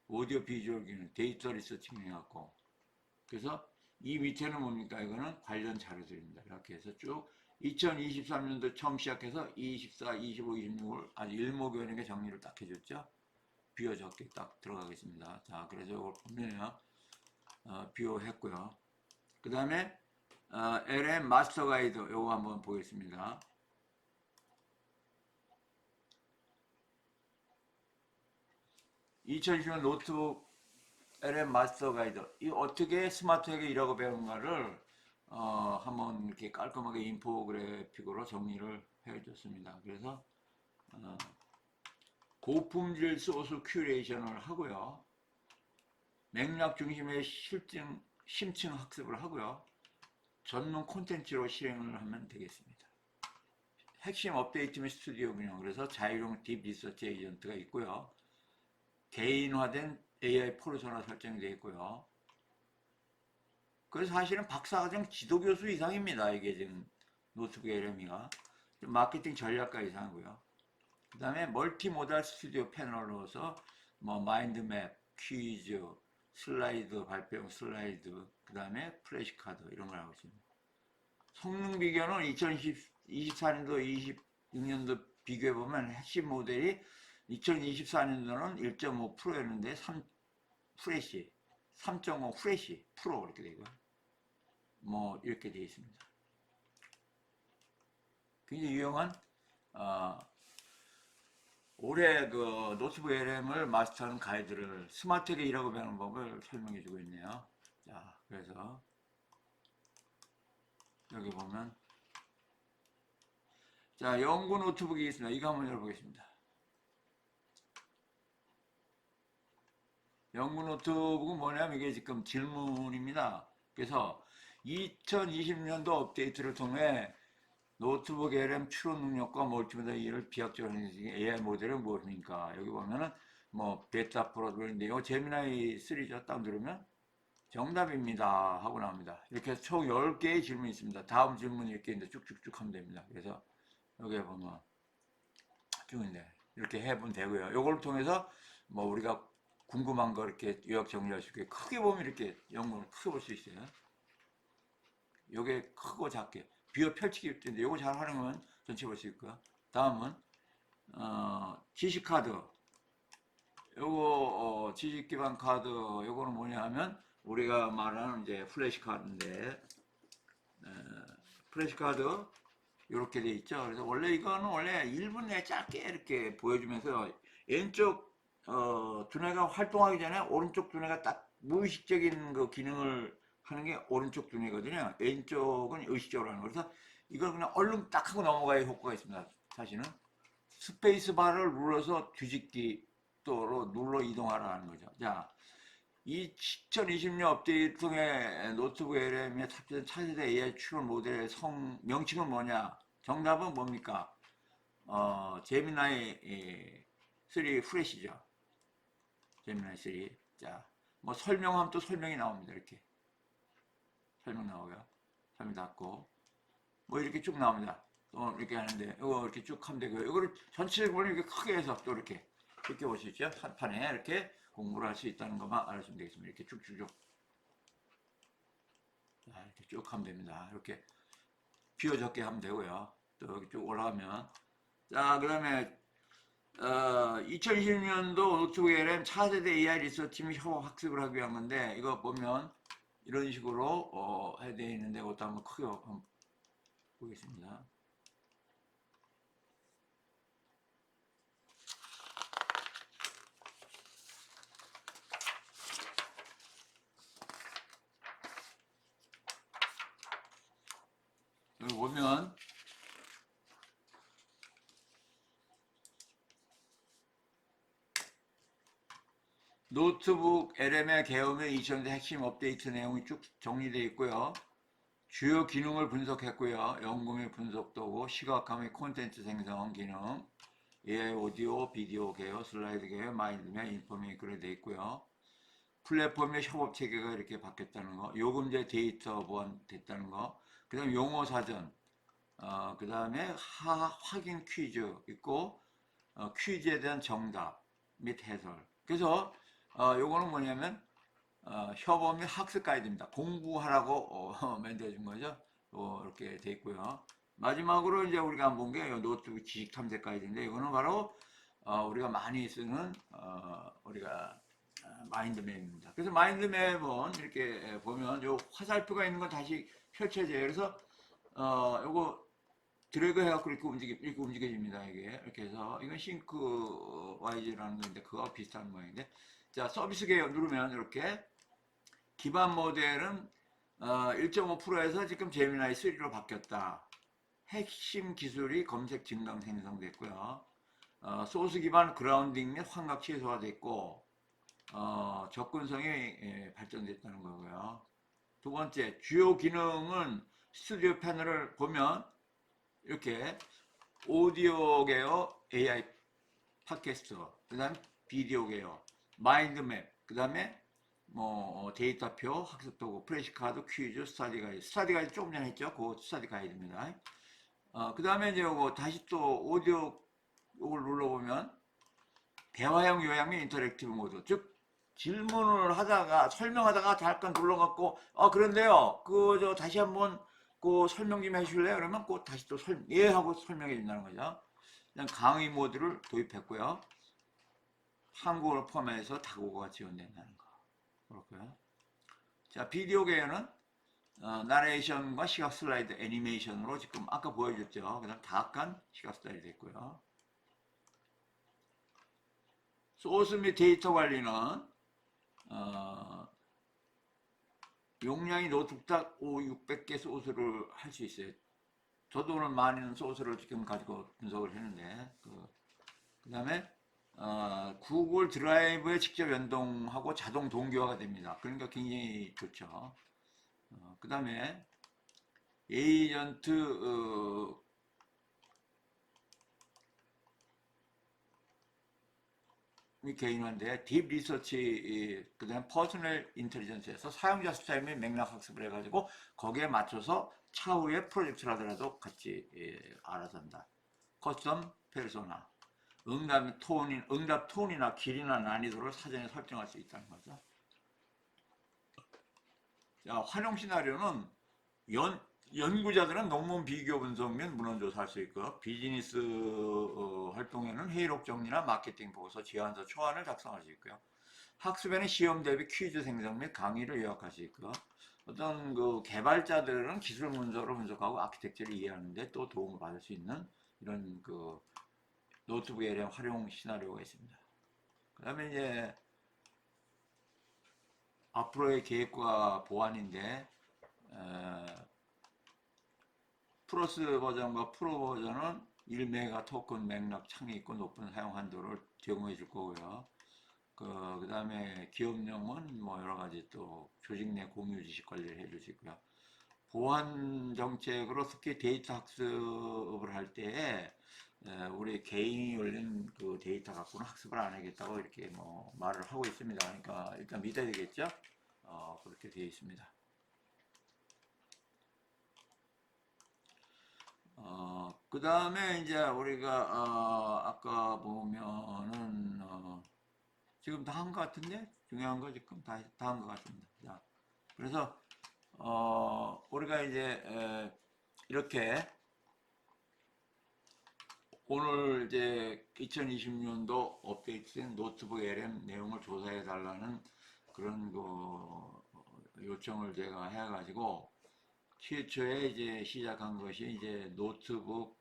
[SPEAKER 1] 오디오 비주얼 기능, 데이터 리서치 기능이 갖고. 그래서 이 밑에는 뭡니까? 이거는 관련 자료들입니다. 이렇게 해서 쭉 2023년도 처음 시작해서 24, 25, 26을 아주 일목요연하게 정리를 딱 해줬죠. 비교 적게 딱 들어가겠습니다. 자, 그래서 이걸 보면요. 비교했고요. 그 다음에 LM 마스터 가이드 요거 한번 보겠습니다. (2020년) 노트북 LM 마스터 가이드. 이 어떻게 스마트하게 일하고 배우는가를 한번 이렇게 깔끔하게 인포그래픽으로 정리를 해줬습니다. 그래서 고품질 소스 큐레이션을 하고요. 맥락 중심의 심층 학습을 하고요. 전문 콘텐츠로 실행을 하면 되겠습니다. 핵심 업데이트 및 스튜디오군요. 그래서 자율형 딥 리서치 에이전트가 있고요. 개인화된 AI 포르소나 설정이 되어 있고요. 그래서 사실은 박사과정 지도교수 이상입니다. 이게 지금 노트북 LM이가. 마케팅 전략가 이상이고요. 그 다음에 멀티모달 스튜디오 패널로서 뭐 마인드맵, 퀴즈, 슬라이드, 발표용 슬라이드, 그 다음에 플래시카드 이런 걸 하고 있습니다. 성능 비교는 2024년도, 26년도 비교해보면 핵심 모델이 2024년도는 1.5%였는데 3프레시, 3.5 프레시 프로 이렇게 되고요. 뭐 이렇게 되어 있습니다. 굉장히 유용한 올해 그 노트북 LM을 마스터하는 가이드를 스마트하게 일하고 배우는 법을 설명해 주고 있네요. 자, 그래서 여기 보면 자, 연구 노트북이 있습니다. 이거 한번 열어보겠습니다. 연구 노트북은 뭐냐면 이게 지금 질문입니다. 그래서 2020년도 업데이트를 통해 노트북 LM 추론 능력과 멀티모달 이해를 비약적으로 하는 AI 모델은 무엇입니까? 여기 보면은 뭐 베타 프로그램인데요. 제미나이 3죠. 딱 누르면 정답입니다 하고 나옵니다. 이렇게 해서 총 10개의 질문이 있습니다. 다음 질문이 이렇게 있는데 쭉쭉쭉 하면 됩니다. 그래서 여기에 보면 쭉 있네. 이렇게 해보면 되고요. 이걸 통해서 뭐 우리가 궁금한 거 이렇게 요약 정리할 수 있게 크게 보면 이렇게 연구를 크게 볼 수 있어요. 요게 크고 작게 비교 펼치기 때문에 요거 잘 활용하면 전체 볼 수 있고요. 다음은 지식 카드. 요거 지식 기반 카드 요거는 뭐냐 하면 우리가 말하는 이제 플래시 카드인데 플래시 카드 이렇게 돼 있죠. 그래서 원래 이거는 원래 1분 내에 짧게 이렇게 보여주면서 왼쪽 두뇌가 활동하기 전에 오른쪽 두뇌가 딱 무의식적인 그 기능을 하는 게 오른쪽 두뇌거든요. 왼쪽은 의식적으로 하는 거. 그래서 이걸 그냥 얼른 딱 하고 넘어가야 효과가 있습니다. 사실은 스페이스 바를 눌러서 뒤집기 또로 눌러 이동하라는 거죠. 자, 2020년 업데이트 통해 노트북 LM에 탑재된 차세대 AI 추론 모델의 명칭은 뭐냐? 정답은 뭡니까? 제미나이 3 프레시죠. 제미나이 3. 자, 뭐 설명하면 또 설명이 나옵니다. 이렇게. 설명 나오고요. 설명 닫고. 뭐 이렇게 쭉 나옵니다. 또 이렇게 하는데, 이거 이렇게 쭉 하면 되고요. 이거를 전체적으로 이렇게 크게 해서 또 이렇게 볼 수 있죠. 한 판에 이렇게 공부를 할 수 있다는 것만 알아주면 되겠습니다. 이렇게 쭉쭉쭉. 자, 이렇게 쭉 하면 됩니다. 이렇게 비워 적게 하면 되고요. 또 여기 쭉 올라가면. 자, 그 다음에 2020년도 노트북 LM 차세대 AI 리서치 및 협업 학습을 하기 위한 건데, 이거 보면 이런 식으로 해야 되어 있는데, 이것도 한번 크게 한번 보겠습니다. 여기 보면 노트북 LM의 개요의 2000년대 핵심 업데이트 내용이 쭉 정리되어 있고요. 주요 기능을 분석했고요. 연구 및 분석도 오고 시각화 및 콘텐츠 생성 기능, AI 오디오, 비디오 개요, 슬라이드 개요, 마인드맵, 인포메이크로 되어 있고요. 플랫폼의 협업 체계가 이렇게 바뀌었다는 거, 요금제 데이터 보완됐다는 거, 그 다음에 용어 사전, 그 다음에 확인 퀴즈 있고, 퀴즈에 대한 정답 및 해설. 그래서 요거는 뭐냐면 협업 및 학습 가이드입니다. 공부하라고 만들어준 거죠. 이렇게 돼 있고요. 마지막으로 이제 우리가 안 본 게 노트북 지식 탐색 가이드인데 이거는 바로 우리가 많이 쓰는 우리가 마인드맵입니다. 그래서 마인드맵은 이렇게 보면 요 화살표가 있는 건 다시 펼쳐져요. 그래서 요거 드래그 해갖고 이렇게 움직여집니다. 이게 이렇게 해서 이건 싱크 와이즈라는 건데 그거와 비슷한 모양인데 자 서비스 개요 누르면 이렇게 기반 모델은 1.5%에서 지금 제미나이 3로 바뀌었다. 핵심 기술이 검색 증강 생성됐고요. 소스 기반 그라운딩 및 환각 최소화 됐고 접근성이 발전됐다는 거고요. 두 번째 주요 기능은 스튜디오 패널을 보면 이렇게 오디오 계열 AI 팟캐스트, 그 다음에 비디오 계열, 마인드맵, 그 다음에 뭐 데이터표, 학습 도구, 플래시카드, 퀴즈, 스터디 가이드. 스터디 가이드 조금 전에 했죠. 그 스터디 가이드입니다. 그 다음에 이제 요거 다시 또 오디오 이걸 눌러보면 대화형 요약 및 인터랙티브 모드, 즉 질문을 하다가 설명하다가 잠깐 눌러갖고 그런데요 그 저 다시 한번 그 설명 좀 해주실래요? 그러면 그 다시 또 예 하고 설명해 준다는 거죠. 그냥 강의 모드를 도입했고요. 한국어를 포함해서 다국어가 지원된다는 거 그렇고요. 자, 비디오 계열은 나레이션과 시각 슬라이드 애니메이션으로 지금 아까 보여줬죠. 그다음 다각관 시각 슬라이드 됐고요. 소스 및 데이터 관리는 용량이 노트북 딱 600개 소스를 할 수 있어요. 저도 오늘 많은 소스를 지금 가지고 분석을 했는데 그 다음에 구글 드라이브에 직접 연동하고 자동 동기화가 됩니다. 그러니까 굉장히 좋죠. 그 다음에 에이전트 개인화인데 딥 리서치, 그 다음에 퍼스널 인텔리전스에서 사용자 스타일 및 맥락 학습을 해가지고 거기에 맞춰서 차후에 프로젝트를 하더라도 같이 알아서 한다. 커스텀 페르소나, 응답 톤이나 길이나 난이도를 사전에 설정할 수 있다는 거죠. 자, 활용 시나리오는 연구자들은 논문 비교 분석 및 문헌조사 할 수 있고, 비즈니스 활동에는 회의록 정리나 마케팅 보고서, 제안서, 초안을 작성할 수 있고요. 학습에는 시험 대비 퀴즈 생성 및 강의를 요약할 수 있고, 어떤 그 개발자들은 기술 문서를 분석하고 아키텍처를 이해하는데 또 도움을 받을 수 있는 이런 그 노트북에 대한 활용 시나리오가 있습니다. 그 다음에 이제 앞으로의 계획과 보완인데, 플러스 버전과 프로 버전은 1메가 토큰 맥락 창이 있고 높은 사용 한도를 제공해 줄 거고요. 그 다음에 기업용은 뭐 여러 가지 또 조직 내 공유 지식 관리를 해 줄 수 있고요. 보안 정책으로 특히 데이터 학습을 할 때에 우리 개인이 올린 그 데이터 갖고는 학습을 안 하겠다고 이렇게 뭐 말을 하고 있습니다. 그러니까 일단 믿어야 되겠죠? 그렇게 되어 있습니다. 그 다음에 이제 우리가 아까 보면은 지금 다 한 것 같은데 중요한 거 지금 다 한 것 같습니다. 자, 그래서 우리가 이제 이렇게 오늘 이제 2020년도 업데이트된 노트북 LM 내용을 조사해 달라는 그런 그 요청을 제가 해가지고 최초에 이제 시작한 것이 이제 노트북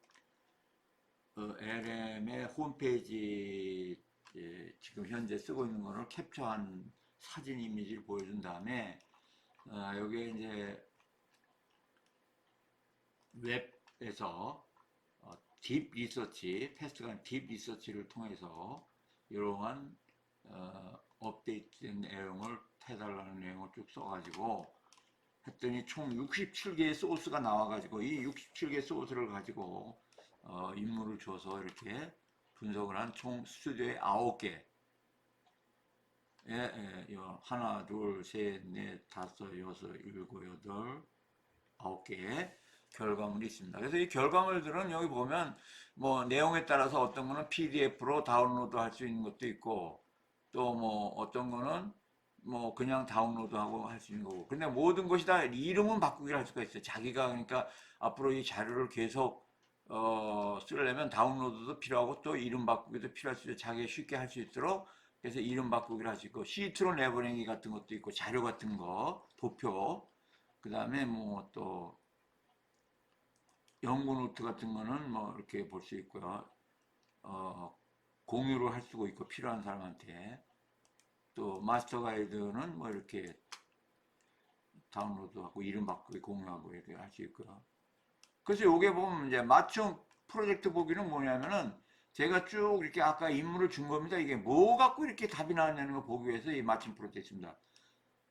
[SPEAKER 1] LM의 홈페이지 지금 현재 쓰고 있는 거를 캡처한 사진 이미지를 보여준 다음에 여기에 이제 웹에서 딥 리서치, 패스트간 딥 리서치를 통해서 이러한 업데이트된 내용을 해달라는 내용을 쭉 써가지고 했더니 총 67개의 소스가 나와가지고 이 67개의 소스를 가지고 임무를 줘서 이렇게 분석을 한 총 스튜디오에 9개 하나, 둘, 셋, 넷, 다섯, 여섯, 일곱, 여덟, 9개의 결과물이 있습니다. 그래서 이 결과물들은 여기 보면 뭐 내용에 따라서 어떤 거는 PDF로 다운로드 할 수 있는 것도 있고 또 뭐 어떤 거는 뭐 그냥 다운로드하고 할 수 있는 거고 근데 모든 것이 다 이름은 바꾸기를 할 수가 있어요. 자기가 그러니까 앞으로 이 자료를 계속 쓰려면 다운로드도 필요하고 또 이름 바꾸기도 필요할 수 있어요. 자기가 쉽게 할 수 있도록 그래서 이름 바꾸기를 할 수 있고 시트로 내보내기 같은 것도 있고 자료 같은 거 도표 그 다음에 뭐 또 연구 노트 같은 거는 뭐 이렇게 볼 수 있고요. 공유를 할 수가 있고 필요한 사람한테 또 마스터 가이드는 뭐 이렇게 다운로드하고 이름 바꾸기 공유하고 이렇게 할 수 있고요. 그래서 요게 보면 이제 맞춤 프로젝트 보기는 뭐냐면은 제가 쭉 이렇게 아까 임무를 준 겁니다. 이게 뭐 갖고 이렇게 답이 나왔냐는 걸 보기 위해서 이 맞춤 프로젝트입니다.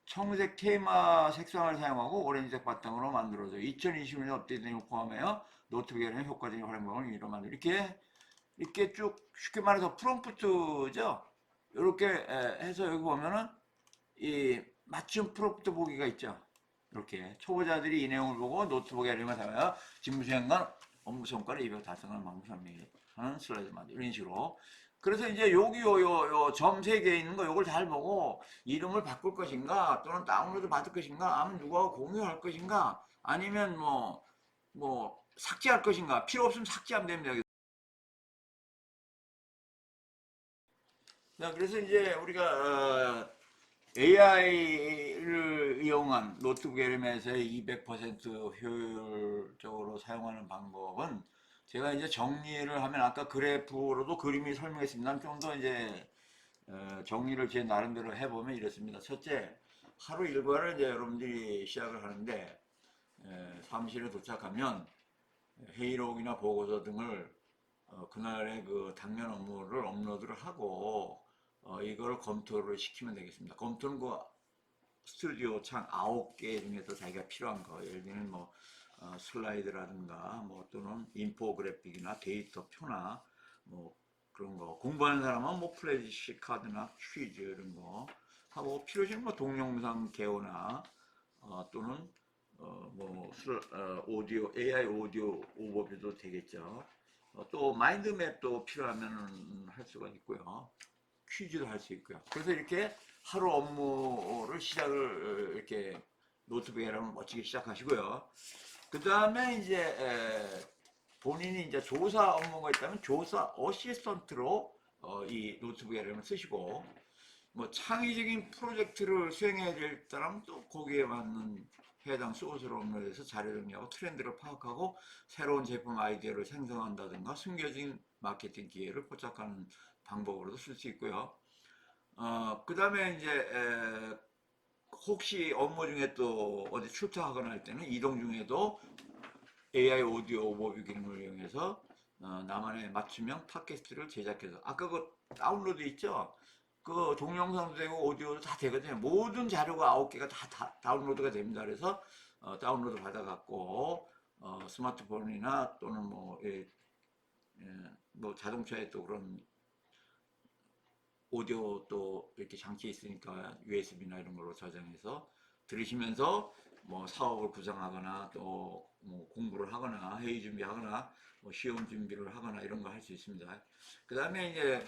[SPEAKER 1] 청색 테마 색상을 사용하고 오렌지색 바탕으로 만들어져 2020년 업데이트 내용을 포함하여 노트북 에렘의 효과적인 활용 방법을 이로 만들 이렇게 쭉 쉽게 말해서 프롬프트죠. 이렇게 해서 여기 보면은 이 맞춤 프롬프트 보기가 있죠. 이렇게 초보자들이 이 내용을 보고 노트북 에렘을 사용하여 직무 수행관 업무 성과를 입에 달성하는 방법 설명하는 슬라이드 만들 이런 식으로. 그래서 이제 여기 요 점 3개 있는 거 요걸 잘 보고 이름을 바꿀 것인가 또는 다운로드 받을 것인가 아니면 누구하고 공유할 것인가 아니면 뭐 삭제할 것인가 필요 없으면 삭제하면 됩니다. 자, 그래서 이제 우리가 AI를 이용한 노트북 에렘에서의 200% 효율적으로 사용하는 방법은 제가 이제 정리를 하면 아까 그래프로도 그림이 설명했습니다. 좀 더 이제 정리를 제 나름대로 해보면 이렇습니다. 첫째, 하루 일과를 이제 여러분들이 시작을 하는데 사무실에 도착하면 회의록이나 보고서 등을 그날의 그 당면 업무를 업로드를 하고 이걸 검토를 시키면 되겠습니다. 검토는 그 스튜디오 창 9개 중에서 자기가 필요한 거 예를 들면 뭐 슬라이드라든가 뭐 또는 인포그래픽이나 데이터 표나 뭐 그런 거 공부하는 사람은 뭐 플래시 카드나 퀴즈 이런 거 하고 필요하신 뭐 동영상 개요나 또는 오디오 AI 오디오 오버뷰도 되겠죠. 또 마인드맵도 필요하면 할 수가 있고요. 퀴즈도 할 수 있고요. 그래서 이렇게 하루 업무를 시작을 이렇게 노트북에 하면 멋지게 시작하시고요. 그 다음에 이제 본인이 이제 조사 업무가 있다면 조사 어시스턴트로 이 노트북 에렘을 쓰시고 뭐 창의적인 프로젝트를 수행해야 될 사람은 또 거기에 맞는 해당 소스를 업로드해서 자료 정리하고 트렌드를 파악하고 새로운 제품 아이디어를 생성한다든가 숨겨진 마케팅 기회를 포착하는 방법으로도 쓸 수 있고요. 그 다음에 이제 혹시 업무 중에 또 어디 출장하거나 할 때는 이동 중에도 AI 오디오 오버뷰 기능을 이용해서 나만의 맞춤형 팟캐스트를 제작해서 아까 그 다운로드 있죠? 그 동영상도 되고 오디오도 다 되거든요. 모든 자료가 9개가 다 다운로드가 됩니다. 그래서 다운로드 받아갖고 스마트폰이나 또는 뭐 자동차에 또 그런 오디오 또 이렇게 장치 있으니까 USB나 이런 걸로 저장해서 들으시면서 뭐 사업을 구상하거나 또 뭐 공부를 하거나 회의 준비하거나 뭐 시험 준비를 하거나 이런 거 할 수 있습니다. 그 다음에 이제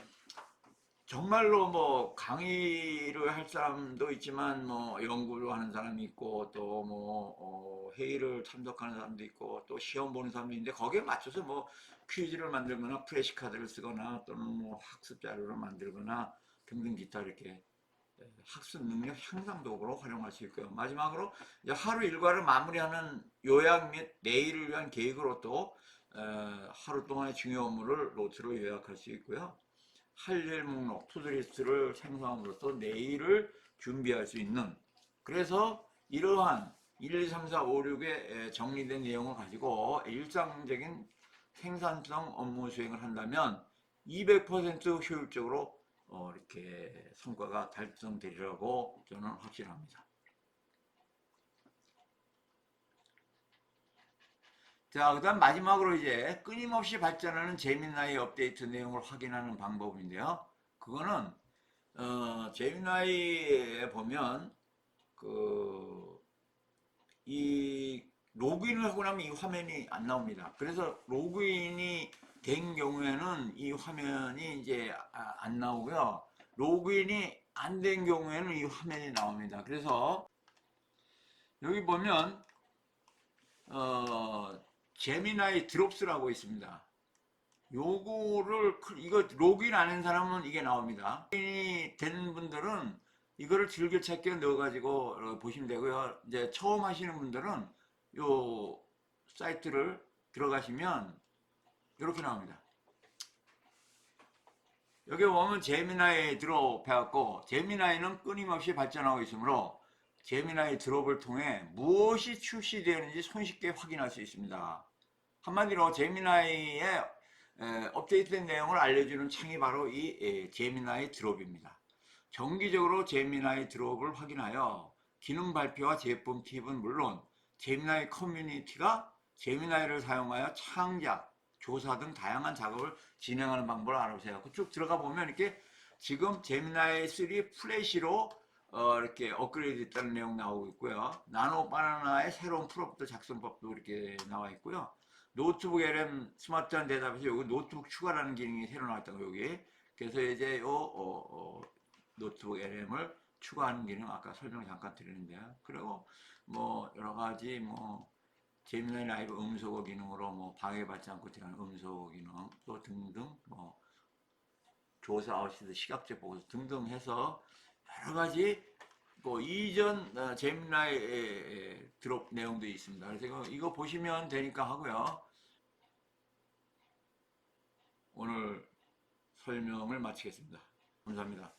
[SPEAKER 1] 정말로 뭐 강의를 할 사람도 있지만 뭐 연구를 하는 사람이 있고 또 뭐 회의를 참석하는 사람도 있고 또 시험 보는 사람도 있는데 거기에 맞춰서 뭐 퀴즈를 만들거나 플래시카드를 쓰거나 또는 뭐 학습 자료를 만들거나 등등 기타 이렇게 학습 능력 향상 도구로 활용할 수 있고요. 마지막으로 이제 하루 일과를 마무리하는 요약 및 내일을 위한 계획으로 또 하루 동안의 중요 업무를 노트로 요약할 수 있고요. 할 일 목록, 투두리스트를 생성함으로써 내일을 준비할 수 있는 그래서 이러한 1, 2, 3, 4, 5, 6의 정리된 내용을 가지고 일상적인 생산성 업무 수행을 한다면 200% 효율적으로 이렇게 성과가 달성되리라고 저는 확신합니다. 자, 그 다음 마지막으로 이제 끊임없이 발전하는 제미나이 업데이트 내용을 확인하는 방법인데요. 그거는 제미나이에 보면 이 로그인을 하고 나면 이 화면이 안 나옵니다. 그래서 로그인이 된 경우에는 이 화면이 이제 안 나오고요. 로그인이 안 된 경우에는 이 화면이 나옵니다. 그래서 여기 보면 제미나이 드롭스라고 있습니다. 요거를 이거 로그인 안 한 사람은 이게 나옵니다. 로그인이 된 분들은 이거를 즐겨찾기에 넣어가지고 보시면 되고요. 이제 처음 하시는 분들은 요 사이트를 들어가시면 이렇게 나옵니다. 여기 보면 제미나이 드롭 해갖고 제미나이는 끊임없이 발전하고 있으므로 제미나이 드롭을 통해 무엇이 출시되었는지 손쉽게 확인할 수 있습니다. 한마디로 제미나이의 업데이트된 내용을 알려주는 창이 바로 이 제미나이 드롭입니다. 정기적으로 제미나이 드롭을 확인하여 기능 발표와 제품 팁은 물론 제미나이 커뮤니티가 제미나이를 사용하여 창작, 조사 등 다양한 작업을 진행하는 방법을 알아보세요. 쭉 들어가 보면 이렇게 지금 제미나이 3 플래시로 이렇게 업그레이드 됐다는 내용 나오고 있고요. 나노 바나나의 새로운 프롬프트 작성법도 이렇게 나와 있고요. 노트북 LM 스마트한 대답에서 여기 노트북 추가라는 기능이 새로 나왔다고 여기. 그래서 이제 노트북 LM을 추가하는 기능 아까 설명 잠깐 드리는데요. 그리고 뭐 여러 가지 뭐 제미나이 라이브 음소거 기능으로 뭐 방해받지 않고 들어가는 음소거 기능 또 등등 뭐 조사 아웃시드 시각적 보고서 등등 해서 여러 가지 뭐 이전 제미나이 드롭 내용도 있습니다. 그래서 이거 보시면 되니까 하고요. 오늘 설명을 마치겠습니다. 감사합니다.